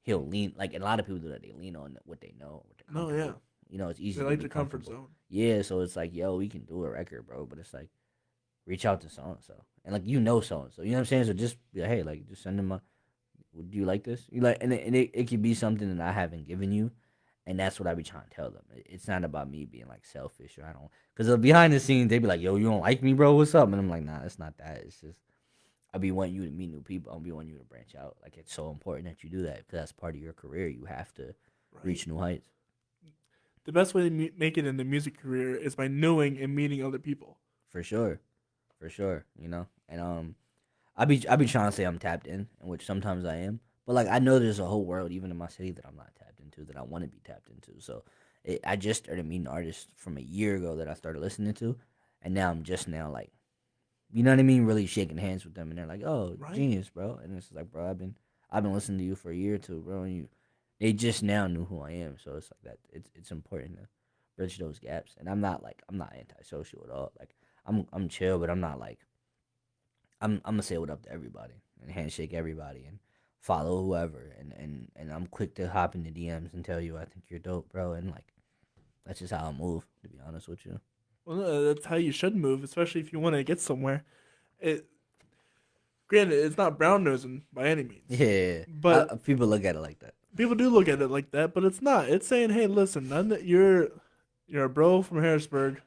[SPEAKER 2] he'll lean. Like and a lot of people do that. They lean on what they know. What they're
[SPEAKER 1] No,
[SPEAKER 2] comfortable
[SPEAKER 1] yeah.
[SPEAKER 2] with. You know, it's easy.
[SPEAKER 1] They
[SPEAKER 2] to
[SPEAKER 1] like
[SPEAKER 2] be
[SPEAKER 1] the comfort
[SPEAKER 2] comfortable.
[SPEAKER 1] zone.
[SPEAKER 2] Yeah, so it's like, yo, we can do a record, bro. But it's like, reach out to so and so, and like you know so and so. You know what I'm saying? So just be like, hey, like just send them a. Do you like this? You like, and it could be something that I haven't given you, and that's what I be trying to tell them. It's not about me being like selfish or I don't, because behind the scenes they be like, yo, you don't like me, bro? What's up? And I'm like, nah, it's not that. It's just I be wanting you to meet new people. I be wanting you to branch out. Like it's so important that you do that because that's part of your career. You have to reach new heights.
[SPEAKER 1] The best way to make it in the music career is by knowing and meeting other people.
[SPEAKER 2] For sure. for sure. You know, and I be trying to say I'm tapped in which sometimes I am, but like I know there's a whole world even in my city that I'm not tapped into that I want to be tapped into. So I just started meeting artists from a year ago that I started listening to, and now I'm just now like, you know what I mean, really shaking hands with them, and they're like, "Oh,
[SPEAKER 1] Right.
[SPEAKER 2] Genius, bro," and it's like, "Bro, I've been listening to you for a year or two, bro," and they just now knew who I am, so it's like that. It's important to bridge those gaps, and I'm not antisocial at all. Like I'm chill, but I'm not like I'm gonna say what up to everybody and handshake everybody and follow whoever, and I'm quick to hop in the DMs and tell you I think you're dope, bro, and like that's just how I move, to be honest with you.
[SPEAKER 1] Well, that's how you should move, especially if you want to get somewhere. It, granted, it's not brown nosing by any means,
[SPEAKER 2] Yeah,
[SPEAKER 1] but
[SPEAKER 2] people look at it like that.
[SPEAKER 1] people do look at it like that. But it's not. It's saying, hey, listen, you're a bro from Harrisburg.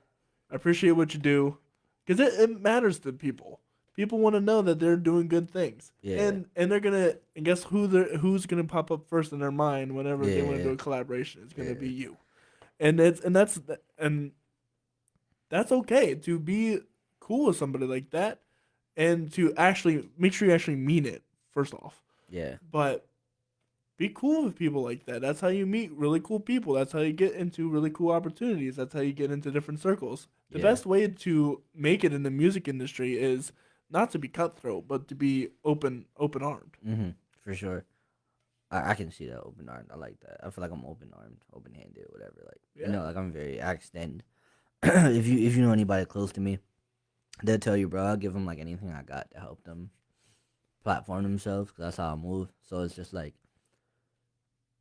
[SPEAKER 1] I appreciate what you do, because it matters to people. People want to know that they're doing good things,
[SPEAKER 2] Yeah,
[SPEAKER 1] and they're gonna and guess who's gonna pop up first in their mind whenever they want to
[SPEAKER 2] yeah,
[SPEAKER 1] do a collaboration. It's gonna be
[SPEAKER 2] yeah,
[SPEAKER 1] you, and that's okay to be cool with somebody like that, and to actually make sure you actually mean it first off.
[SPEAKER 2] yeah,
[SPEAKER 1] But be cool with people like that. That's how you meet really cool people. That's how you get into really cool opportunities. That's how you get into different circles. The
[SPEAKER 2] yeah.
[SPEAKER 1] best way to make it in the music industry is not to be cutthroat, but to be open armed.
[SPEAKER 2] For sure. I can see that open armed. I like that. I feel like I'm open armed, open handed, whatever. Like you
[SPEAKER 1] Yeah.
[SPEAKER 2] know, like I extend. If you know anybody close to me, they'll tell you, bro. I'll give them like anything I got to help them platform themselves. Cause that's how I move. So it's just like,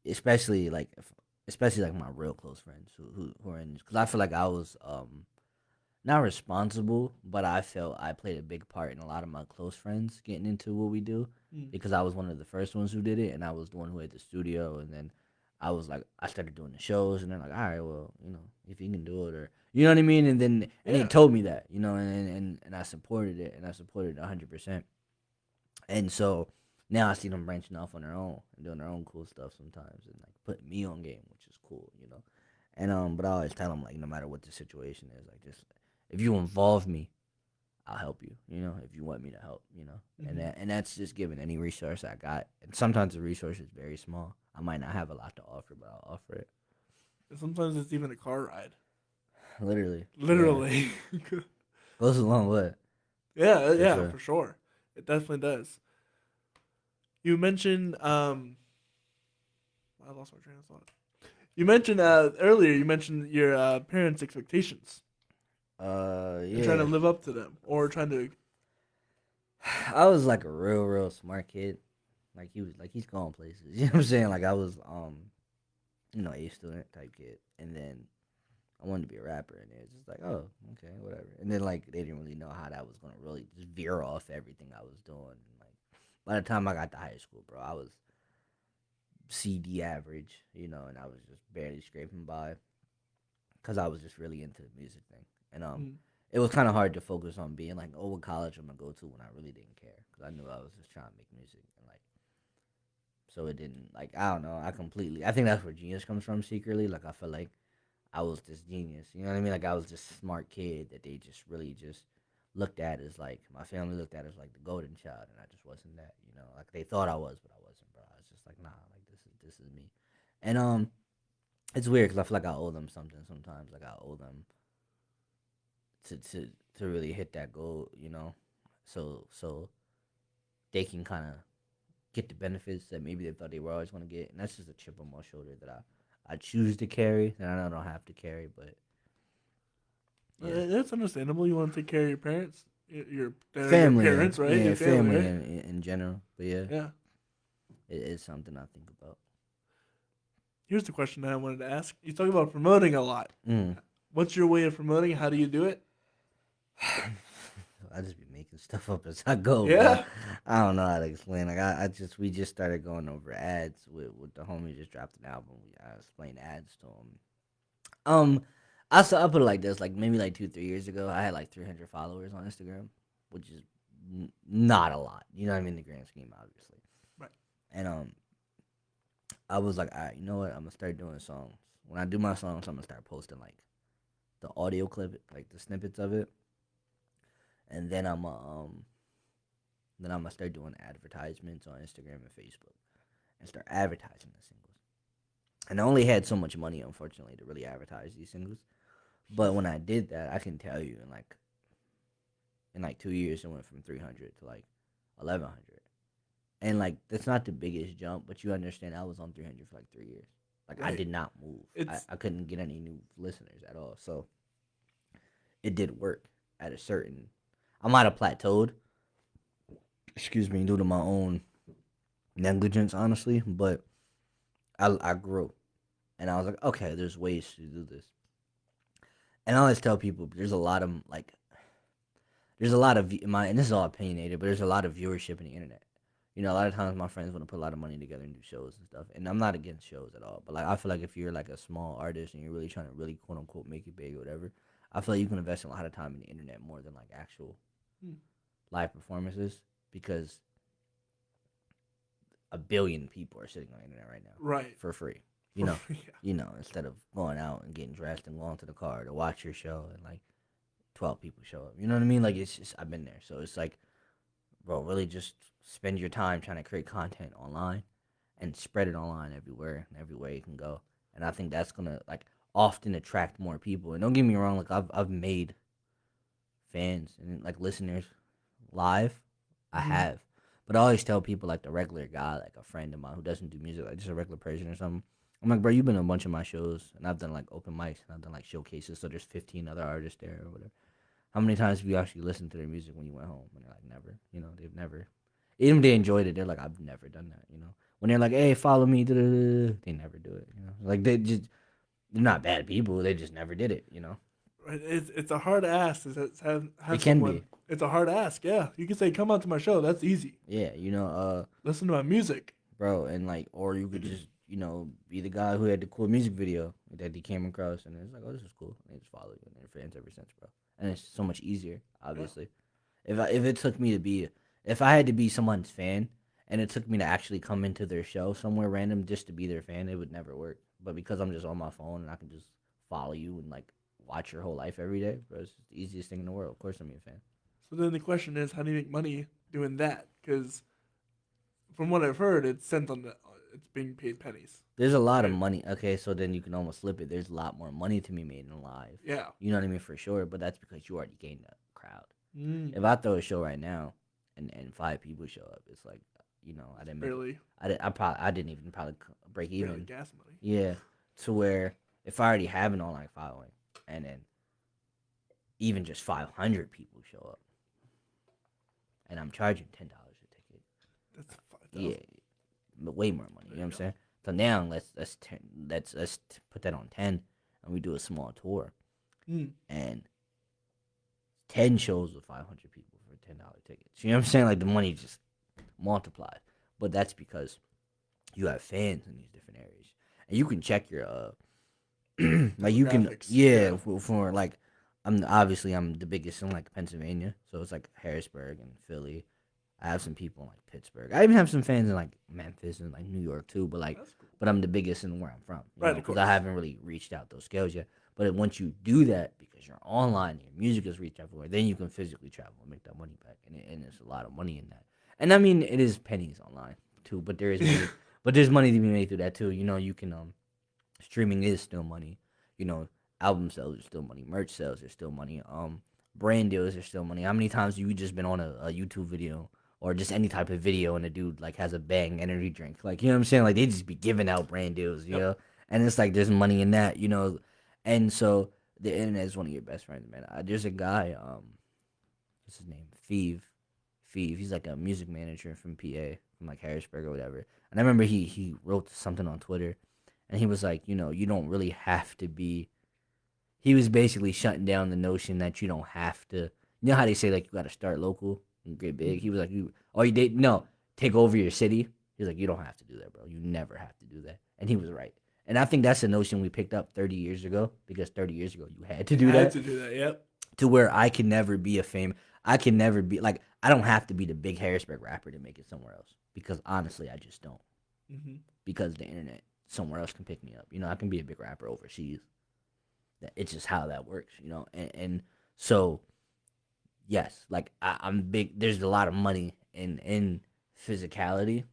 [SPEAKER 2] especially like, especially like my real close friends who are in. Because I feel like I was not responsible, but I felt I played a big part in a lot of my close friends getting into what we do
[SPEAKER 1] Mm.
[SPEAKER 2] because I was one of the first ones who did it, and I was the one who had the studio, and then I was like, I started doing the shows, and they're like, all right, well, you know, if you can do it, or you know what I mean, and they
[SPEAKER 1] Yeah.
[SPEAKER 2] told me that, you know, and I supported it, and I supported it 100%, and so now I see them branching off on their own and doing their own cool stuff sometimes, and like putting me on game, which is cool, you know, and but I always tell them like, no matter what the situation is, like just if you involve me, I'll help you. You know, if you want me to help, you know,
[SPEAKER 1] Mhm.
[SPEAKER 2] and that's just given any resource I got. And sometimes the resource is very small. I might not have a lot to offer, but I'll offer it.
[SPEAKER 1] And sometimes it's even a car ride.
[SPEAKER 2] Literally, yeah,
[SPEAKER 1] Literally.
[SPEAKER 2] goes a long way
[SPEAKER 1] Yeah,
[SPEAKER 2] for
[SPEAKER 1] yeah,
[SPEAKER 2] sure.
[SPEAKER 1] for sure. It definitely does. You mentioned I lost my train of thought. You mentioned earlier. You mentioned your parents' expectations and trying to
[SPEAKER 2] Yeah,
[SPEAKER 1] live up to them, or trying to.
[SPEAKER 2] I was like a real smart kid. Like he's going places. You know what I'm saying? Like I was you know, A student type kid, and then I wanted to be a rapper, and it's just like, oh, okay, whatever. And then like they didn't really know how that was gonna really just veer off everything I was doing. And, like by the time I got to high school, bro, I was CD average, you know, and I was just barely scraping by because I was just really into the music thing, and
[SPEAKER 1] Mm,
[SPEAKER 2] it was kind of hard to focus on being like, oh, what college I'm gonna go to when I really didn't care because I knew I was just trying to make music and like so it didn't like I don't know I think that's where genius comes from secretly like I feel like I was this genius. You know what I mean? Like I was this smart kid that they just really just looked at as like my family looked at as like the golden child, and I just wasn't that. You know, like they thought I was, but I wasn't, bro. I was just like, nah, like this is me. And it's weird because I feel like I owe them something sometimes. Like I owe them to really hit that goal. You know, so they can kind of get the benefits that maybe they thought they were always going to get, and that's just a chip on my shoulder that I choose to carry, and I don't have to carry, but yeah.
[SPEAKER 1] That's understandable. You want to take care of your parents, they're your
[SPEAKER 2] Family,
[SPEAKER 1] parents, right?
[SPEAKER 2] yeah,
[SPEAKER 1] Your family,
[SPEAKER 2] family
[SPEAKER 1] right?
[SPEAKER 2] in general. But yeah,
[SPEAKER 1] Yeah.
[SPEAKER 2] it is something I think about.
[SPEAKER 1] Here's the question that I wanted to ask. You talk about promoting a lot.
[SPEAKER 2] Mm.
[SPEAKER 1] What's your way of promoting? How do you do it?
[SPEAKER 2] I just be making stuff up as I go, bro.
[SPEAKER 1] Yeah.
[SPEAKER 2] I don't know how to explain. Like I just we just started going over ads with the homie just dropped an album. I explained ads to him. Um, I put it like this. Like maybe like 2 3 years ago, I had like 300 followers on Instagram, which is not a lot. You know what I mean? In the grand scheme, obviously.
[SPEAKER 1] Right.
[SPEAKER 2] And I was like, all right, you know what? I'm gonna start doing songs. When I do my songs, I'm gonna start posting like the audio clip, like the snippets of it. and then I'm gonna start doing advertisements on Instagram and Facebook and start advertising the singles. And I only had so much money, unfortunately, to really advertise these singles. But when I did that, I can tell you in like 2 years, it went from 300 to like 1100. And like that's not the biggest jump, but you understand I was on 300 for like 3 years. Like I
[SPEAKER 1] Right.
[SPEAKER 2] did not move. I couldn't get any new listeners at all. So it did work at a certain. I might have plateaued. Excuse me, due to my own negligence, honestly. But I grew, and I was like, okay, there's ways to do this. And I always tell people there's a lot of and this is all opinionated, but there's a lot of viewership in the internet. You know, a lot of times my friends want to put a lot of money together and do shows and stuff. And I'm not against shows at all. But like I feel like if you're like a small artist and you're really trying to really quote unquote make it big or whatever, I feel like you can invest a lot of time in the internet more than like actual live performances because a billion people are sitting on the internet right now.
[SPEAKER 1] Right.
[SPEAKER 2] For free. You know.
[SPEAKER 1] Yeah.
[SPEAKER 2] You know, instead of going out and getting dressed and going to the car to watch your show and like 12 people show up. You know what I mean? Like it's just I've been there. So it's like bro, really just spend your time trying to create content online and spread it online everywhere and every way you can go. And I think that's gonna like often attract more people. And don't get me wrong, like I've made fans and like listeners live. I have. But I always tell people like the regular guy, like a friend of mine who doesn't do music, like just a regular person or something. I'm like, bro, you've been to a bunch of my shows and I've done like open mics and I've done like showcases, so there's 15 other artists there or whatever. How many times have you actually listened to their music when you went home? And they're like, never. You know, they've never. Even if they enjoyed it, they're like, I've never done that. You know, when they're like, hey, follow me, they never do it. You know, like they're not bad people. They just never did it. You know,
[SPEAKER 1] It's a hard ask. Have
[SPEAKER 2] it can
[SPEAKER 1] someone,
[SPEAKER 2] be.
[SPEAKER 1] It's a hard ask. Yeah, you can say, come out to my show. That's easy.
[SPEAKER 2] Yeah, you know,
[SPEAKER 1] Listen to my music,
[SPEAKER 2] bro, and like, or you could just, be the guy who had the cool music video that they came across, and it's like, oh, this is cool. And they just follow you, and they're fans ever since, bro. And it's so much easier, obviously. Yeah. If I had to be someone's fan, and it took me to actually come into their show somewhere random just to be their fan, it would never work. But because I'm just on my phone and I can just follow you and like watch your whole life every day, bro, it's the easiest thing in the world. Of course, I'm a fan.
[SPEAKER 1] So then the question is, how do you make money doing that? Because from what I've heard, it's being paid pennies.
[SPEAKER 2] There's a lot of money. Okay, so then you can almost flip it. There's a lot more money to be made in live.
[SPEAKER 1] Yeah.
[SPEAKER 2] You know what I mean? For sure. But that's because you already gained a crowd.
[SPEAKER 1] Mm.
[SPEAKER 2] If I throw a show right now and 5 people show up, it's like, I didn't
[SPEAKER 1] Barely.
[SPEAKER 2] I didn't even probably break even.
[SPEAKER 1] Barely gas money.
[SPEAKER 2] Yeah. To where if I already have an online following and then even just 500 people show up and I'm charging $10 a ticket.
[SPEAKER 1] That's $5,000.
[SPEAKER 2] Yeah. But way more money. You know what I'm saying? So now let's put that on 10 and we do a small tour. And 10 shows with 500 people for $10 tickets. You know what I'm saying? Like the money just multiplies. But that's because you have fans in these different areas. And you can check your like you can for like I'm the biggest in like Pennsylvania. So it's like Harrisburg and Philly. I have some people in like Pittsburgh. I even have some fans in like Memphis and like New York too. But like, but I'm the biggest in where I'm from,
[SPEAKER 1] right?
[SPEAKER 2] Because I haven't really reached out those scales yet. But once you do that, because you're online, your music is reached everywhere, then you can physically travel and make that money back, and there's a lot of money in that. And I mean, it is pennies online too, but there is money, but there's money to be made through that too. You know, you can streaming is still money. You know, album sales are still money, merch sales are still money, brand deals are still money. How many times have you just been on a YouTube video? Or just any type of video and a dude like has a Bang energy drink. Like, you know what I'm saying? Like they just be giving out brand deals, you know? And it's like there's money in that, you know. And so the internet is one of your best friends, man. There's a guy, what's his name? Feeve. He's like a music manager from PA, from like Harrisburg or whatever. And I remember he wrote something on Twitter and he was like, you know, you don't really have to be. He was basically shutting down the notion that you don't have to. You know how they say like you got to start local and get big? He was like, take over your city. He's like, you don't have to do that, bro. You never have to do that. And he was right. And I think that's a notion we picked up 30 years ago, because 30 years ago you had to do that.
[SPEAKER 1] Yep.
[SPEAKER 2] To where I can never be I can never be, like, I don't have to be the big Harrisburg rapper to make it somewhere else. Because honestly, I just don't.
[SPEAKER 1] Mm-hmm.
[SPEAKER 2] Because the internet, somewhere else can pick me up. You know, I can be a big rapper overseas. It's just how that works, you know. And so yes, like I'm big. There's a lot of money in physicality,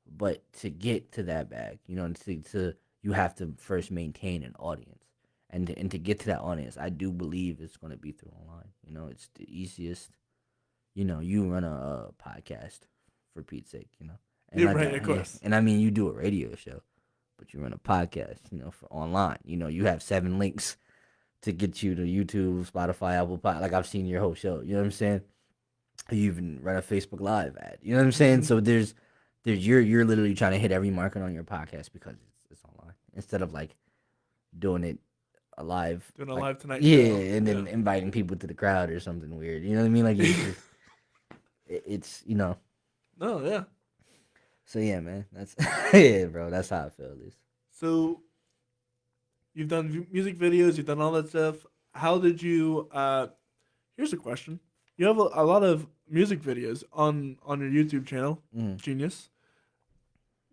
[SPEAKER 2] but to get to that bag, to you have to first maintain an audience, and to get to that audience, I do believe it's going to be through online. It's the easiest. You run a podcast for Pete's sake, and
[SPEAKER 1] Yeah,
[SPEAKER 2] like
[SPEAKER 1] right, of course.
[SPEAKER 2] and I mean you do a radio show, but you run a podcast, for online. You have 7 links to get you to YouTube, Spotify, Apple Pod. Like I've seen your whole show. You know what I'm saying? You even run a Facebook Live ad. You know what I'm saying?
[SPEAKER 1] Mhm.
[SPEAKER 2] So you're literally trying to hit every market on your podcast because it's online instead of like doing it alive,
[SPEAKER 1] Doing a
[SPEAKER 2] like
[SPEAKER 1] live tonight
[SPEAKER 2] yeah,
[SPEAKER 1] show.
[SPEAKER 2] and then
[SPEAKER 1] Yeah.
[SPEAKER 2] inviting people to the crowd or something weird. You know what I mean? Like it's
[SPEAKER 1] No, yeah.
[SPEAKER 2] So yeah, man. That's yeah, bro. That's how I feel at least.
[SPEAKER 1] So you've done music videos, you've done all that stuff. How did you? Here's a question. You have a lot of music videos on your YouTube channel,
[SPEAKER 2] Mm.
[SPEAKER 1] Genius.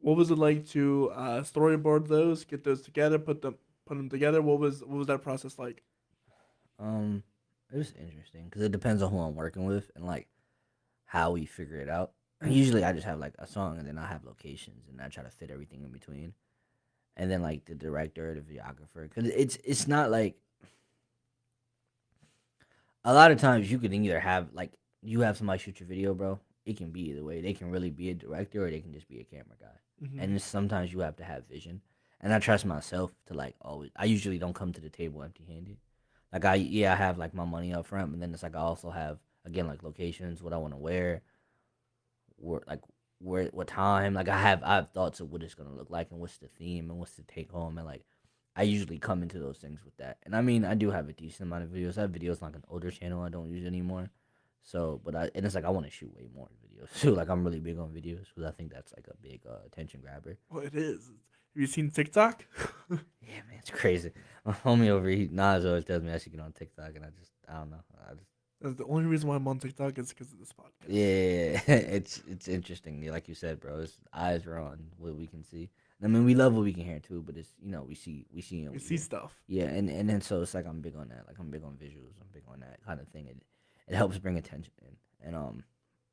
[SPEAKER 1] What was it like to storyboard those, get those together, put them together? What was that process like?
[SPEAKER 2] Um, it was interesting because it depends on who I'm working with and like how we figure it out. Usually, I just have like a song and then I have locations and I try to fit everything in between. And then like the director, the videographer, because it's not like a lot of times you can either have like you have somebody shoot your video, bro. It can be either way. They can really be a director or they can just be a camera guy.
[SPEAKER 1] Mm-hmm.
[SPEAKER 2] And sometimes you have to have vision. And I trust myself to like always. I usually don't come to the table empty-handed. Like I have like my money up front, but then it's like I also have again like locations, what I want to wear, where what time. Like I have thoughts of what it's gonna look like and what's the theme and what's the take home and like I usually come into those things with that. And I mean I do have a decent amount of videos. I have videos on like an older channel I don't use anymore. So, and it's like I want to shoot way more videos too. Like I'm really big on videos because I think that's like a big attention grabber.
[SPEAKER 1] Well, it is. Have you seen TikTok?
[SPEAKER 2] Yeah, man, it's crazy. My homie over here, Nas always tells me I should get on TikTok, and I don't know.
[SPEAKER 1] That's the only reason why I'm on TikTok is because of this podcast.
[SPEAKER 2] Yeah, it's interesting. Yeah, like you said, bro, it's eyes are on what we can see. I mean, we love what we can hear too, but it's we see and
[SPEAKER 1] You
[SPEAKER 2] we
[SPEAKER 1] see
[SPEAKER 2] hear.
[SPEAKER 1] stuff.
[SPEAKER 2] Yeah, and then so it's like I'm big on that. Like I'm big on visuals. I'm big on that kind of thing. It helps bring attention in, and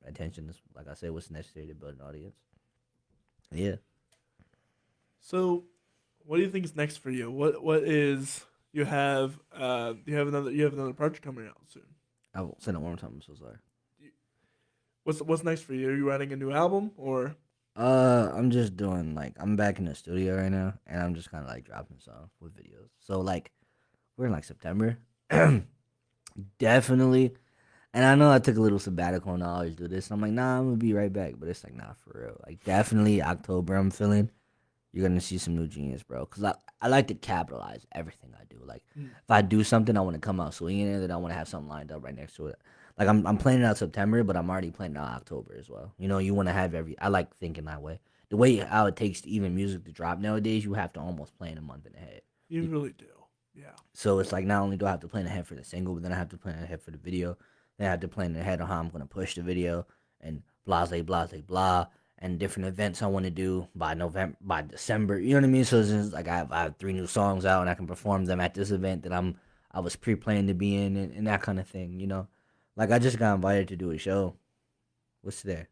[SPEAKER 2] attention is like I said, what's necessary to build an audience. Yeah.
[SPEAKER 1] So, what do you think is next for you? What is you have another project coming out soon.
[SPEAKER 2] I will send it one more time. I'm so sorry.
[SPEAKER 1] What's next for you? Are you writing a new album or?
[SPEAKER 2] I'm just doing like I'm back in the studio right now, and I'm just kind of like dropping songs with videos. So like we're in like September, definitely. And I know I took a little sabbatical and I always do this. I'm like, nah, I'm gonna be right back, but it's like, nah, for real. Like definitely October, I'm feeling. You're gonna see some new Genius, bro. Cause I like to capitalize everything I do. Like if I do something, I want to come out swinging it, then I want to have something lined up right next to it. Like I'm planning out September, but I'm already planning out October as well. You want to have I like thinking that way. The way how it takes even music to drop nowadays, you have to almost plan a month in ahead.
[SPEAKER 1] You really do. Yeah.
[SPEAKER 2] So it's like not only do I have to plan ahead for the single, but then I have to plan ahead for the video. Then I have to plan ahead on how I'm gonna push the video and blah blah and different events I want to do by December. You know what I mean? So it's just like I have 3 new songs out and I can perform them at this event that I was pre-planned to be in and that kind of thing. Like I just got invited to do a show. What's today?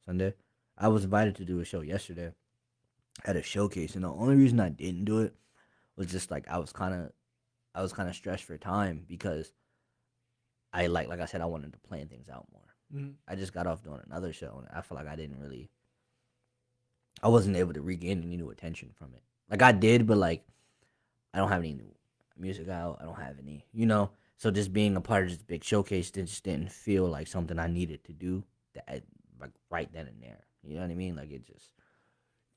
[SPEAKER 2] Sunday. I was invited to do a show yesterday at a showcase, and the only reason I didn't do it was just like I was kind of stressed for time because I like I said I wanted to plan things out more.
[SPEAKER 1] Mhm.
[SPEAKER 2] I just got off doing another show and I feel like I wasn't able to regain any new attention from it. Like I did, but like I don't have any new music out. I don't have any. So just being a part of this big showcase just didn't feel like something I needed to do that like right then and there. You know what I mean? Like it just.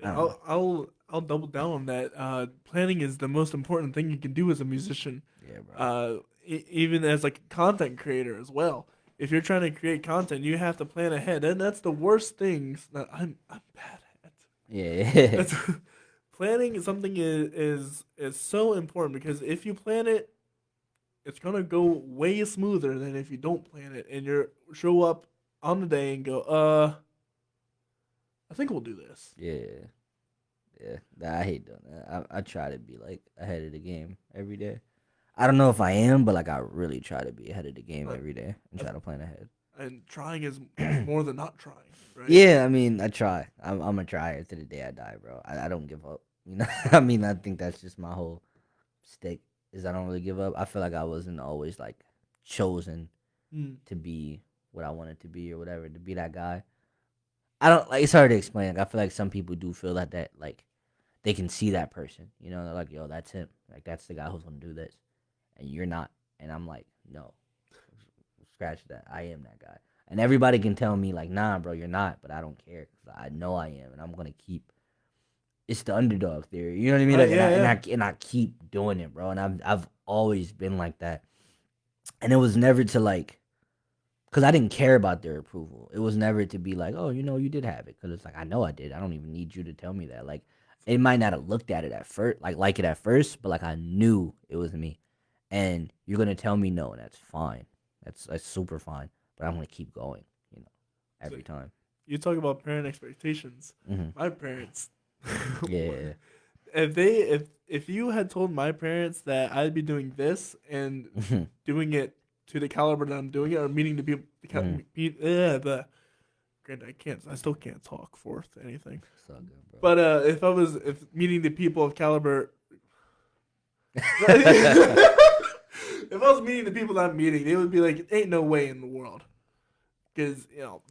[SPEAKER 2] I don't know.
[SPEAKER 1] I'll double down on that. Planning is the most important thing you can do as a musician.
[SPEAKER 2] Yeah, bro.
[SPEAKER 1] Even as like a content creator as well. If you're trying to create content, you have to plan ahead, and that's the worst things that I'm bad at.
[SPEAKER 2] Yeah.
[SPEAKER 1] That's, planning something is so important because if you plan it, it's gonna go way smoother than if you don't plan it and you show up on the day and go, I think we'll do this.
[SPEAKER 2] Yeah. Yeah. Nah, I hate doing that. I try to be like ahead of the game every day. I don't know if I am, but like I really try to be ahead of the game every day and try to plan ahead.
[SPEAKER 1] And trying is more than not trying, right?
[SPEAKER 2] Yeah, I mean, I try. I'm a tryer to the day I die, bro. I don't give up. You know, I mean, I think that's just my whole stick is I don't really give up. I feel like I wasn't always like chosen
[SPEAKER 1] Mm.
[SPEAKER 2] to be what I wanted to be or whatever, to be that guy. I don't like. It's hard to explain. Like I feel like some people do feel that like they can see that person. You know, they're like, yo, that's him. Like that's the guy who's gonna do this, and you're not. And I'm like, no, scratch that. I am that guy. And everybody can tell me like, nah, bro, you're not. But I don't care because I know I am, and I'm gonna keep. It's the underdog theory. You know what I mean?
[SPEAKER 1] Right,
[SPEAKER 2] Like,
[SPEAKER 1] yeah.
[SPEAKER 2] and I keep doing it, bro. And I've always been like that. And it was never to like, cause I didn't care about their approval. It was never to be like, oh, you know, you did have it. Cause it's like I know I did. I don't even need you to tell me that. Like, it might not have looked at it at first, like it at first, but like I knew it was me. And you're gonna tell me no, and that's fine. That's super fine. But I'm gonna keep going. You know, every time.
[SPEAKER 1] You talk about parent expectations.
[SPEAKER 2] Hmm.
[SPEAKER 1] My parents,
[SPEAKER 2] Yeah.
[SPEAKER 1] if you had told my parents that I'd be doing this and doing it to the caliber that I'm doing it, or meeting the people, the granted, I still can't talk forth anything.
[SPEAKER 2] So good, bro.
[SPEAKER 1] But if meeting the people of caliber, if I was meeting the people that I'm meeting, they would be like, "Ain't no way in the world," because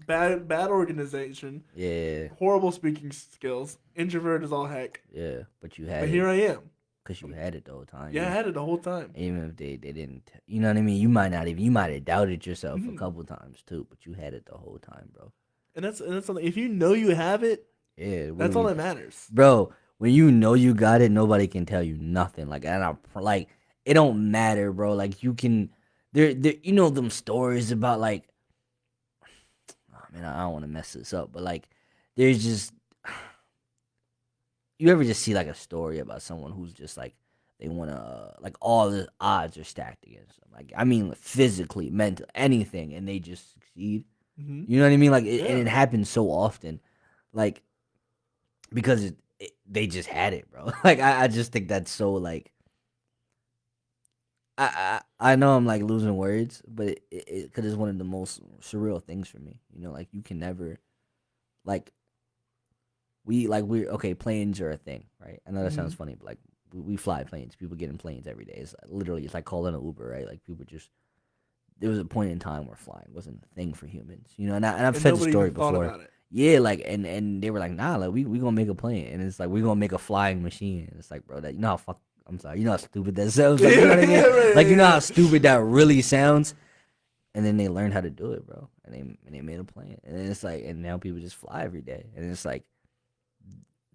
[SPEAKER 1] bad organization,
[SPEAKER 2] Yeah.
[SPEAKER 1] horrible speaking skills, introvert as all heck.
[SPEAKER 2] Yeah. But you had
[SPEAKER 1] But
[SPEAKER 2] it.
[SPEAKER 1] here I am.
[SPEAKER 2] Because you had it the whole time.
[SPEAKER 1] Yeah, I had it the whole time.
[SPEAKER 2] Even if they didn't, you know what I mean? You might have doubted yourself
[SPEAKER 1] Mhm.
[SPEAKER 2] a couple times too, but you had it the whole time, bro.
[SPEAKER 1] And that's something. If you know you have it,
[SPEAKER 2] Yeah.
[SPEAKER 1] that's all that matters.
[SPEAKER 2] Bro, when you know you got it, nobody can tell you nothing. Like, and like, it don't matter, bro. Like, you can, you know, them stories about, like, oh, man, I don't want to mess this up, but, like, there's just, you ever just see, like, a story about someone who's just, like, they want to, like, all the odds are stacked against them. Like, I mean, physically, mentally, anything, and they just succeed.
[SPEAKER 1] Mm-hmm.
[SPEAKER 2] You know what I mean? Like, and
[SPEAKER 1] Yeah.
[SPEAKER 2] it happens so often. Like, because they just had it, bro. Like, I just think that's so, like, I know I'm, like, losing words, but because it's one of the most surreal things for me. You know, like, you can never, like, we're, okay, planes are a thing, right? I know that sounds funny, but, like, we fly planes. People get in planes every day. It's literally, it's like calling an Uber, right? Like, people just, there was a point in time where flying wasn't a thing for humans, you know. And I've said the
[SPEAKER 1] nobody
[SPEAKER 2] story
[SPEAKER 1] even thought
[SPEAKER 2] before.
[SPEAKER 1] about it.
[SPEAKER 2] Yeah, like, and they were like, nah, like, we gonna make a plane, and it's like we gonna make a flying machine. And it's like, bro, that, you know how I'm sorry, you know how stupid that sounds. Like, you know what I mean?
[SPEAKER 1] Yeah, right,
[SPEAKER 2] Like, you know
[SPEAKER 1] yeah.
[SPEAKER 2] how stupid that really sounds. And then they learned how to do it, bro, and they made a plane, and then it's like, and now people just fly every day, and it's like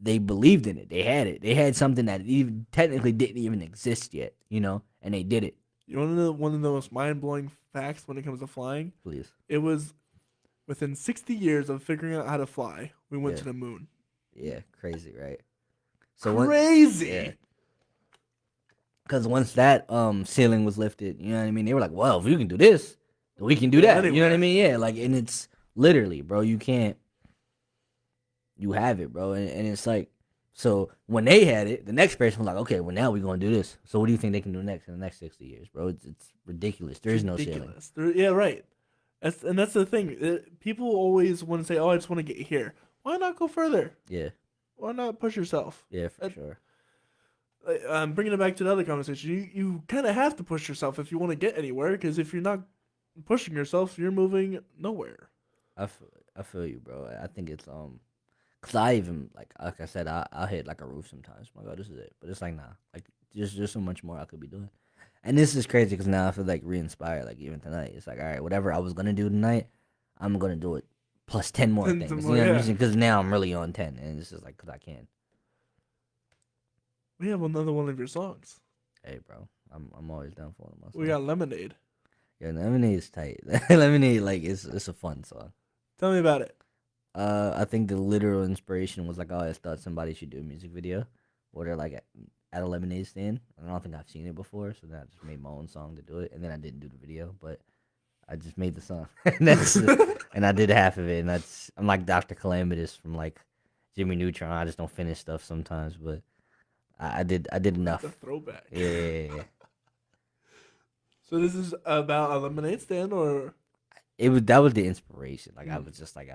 [SPEAKER 2] they believed in it, they had it, they had something that even technically didn't even exist yet, you know, and they did it.
[SPEAKER 1] You want to know one of the most mind-blowing facts when it comes to flying?
[SPEAKER 2] Please.
[SPEAKER 1] It was within 60 years of figuring out how to fly, we went
[SPEAKER 2] Yeah.
[SPEAKER 1] to the moon.
[SPEAKER 2] Yeah, crazy, right? So
[SPEAKER 1] Crazy.
[SPEAKER 2] Yeah. Because once that ceiling was lifted, you know what I mean? They were like, well, if we can do this, then we can do that. You know what I mean? Yeah, like, and it's literally, bro, you have it, bro. And it's like, so when they had it, the next person was like, okay, well, now we're going to do this. So what do you think they can do next in the next 60 years, bro? It's ridiculous. There is no ceiling.
[SPEAKER 1] Yeah, right. That's the thing. People always want to say, "Oh, I just want to get here." Why not go further?
[SPEAKER 2] Yeah.
[SPEAKER 1] Why not push yourself?
[SPEAKER 2] Yeah, for sure.
[SPEAKER 1] Bringing it back to the other conversation, you kind of have to push yourself if you want to get anywhere. Because if you're not pushing yourself, you're moving nowhere.
[SPEAKER 2] I feel you, bro. I think it's cause I even like I said, I'll hit like a roof sometimes. I'm like, oh, this is it. But it's like, nah, like there's so much more I could be doing. And this is crazy because now I feel like re-inspired. Like even tonight, it's like, all right, whatever I was gonna do tonight, I'm gonna do it plus 10 more
[SPEAKER 1] 10
[SPEAKER 2] things.
[SPEAKER 1] more,
[SPEAKER 2] You know what
[SPEAKER 1] yeah.
[SPEAKER 2] I'm saying? Because now I'm really on 10, and it's just like because I can.
[SPEAKER 1] We have another one of your songs.
[SPEAKER 2] Hey, bro, I'm always down for one of my songs.
[SPEAKER 1] We got Lemonade.
[SPEAKER 2] Yeah, Lemonade is tight. Lemonade, like it's a fun song.
[SPEAKER 1] Tell me about it.
[SPEAKER 2] I think the literal inspiration was like, oh, I thought somebody should do a music video where they're like at a lemonade stand. I don't think I've seen it before, so then I just made my own song to do it, and then I didn't do the video, but I just made the song, and and I did half of it, and I'm like Dr. Calamitous from like Jimmy Neutron. I just don't finish stuff sometimes, but I did enough.
[SPEAKER 1] The throwback.
[SPEAKER 2] Yeah.
[SPEAKER 1] So this is about a lemonade stand, or
[SPEAKER 2] That was the inspiration. Like I was just like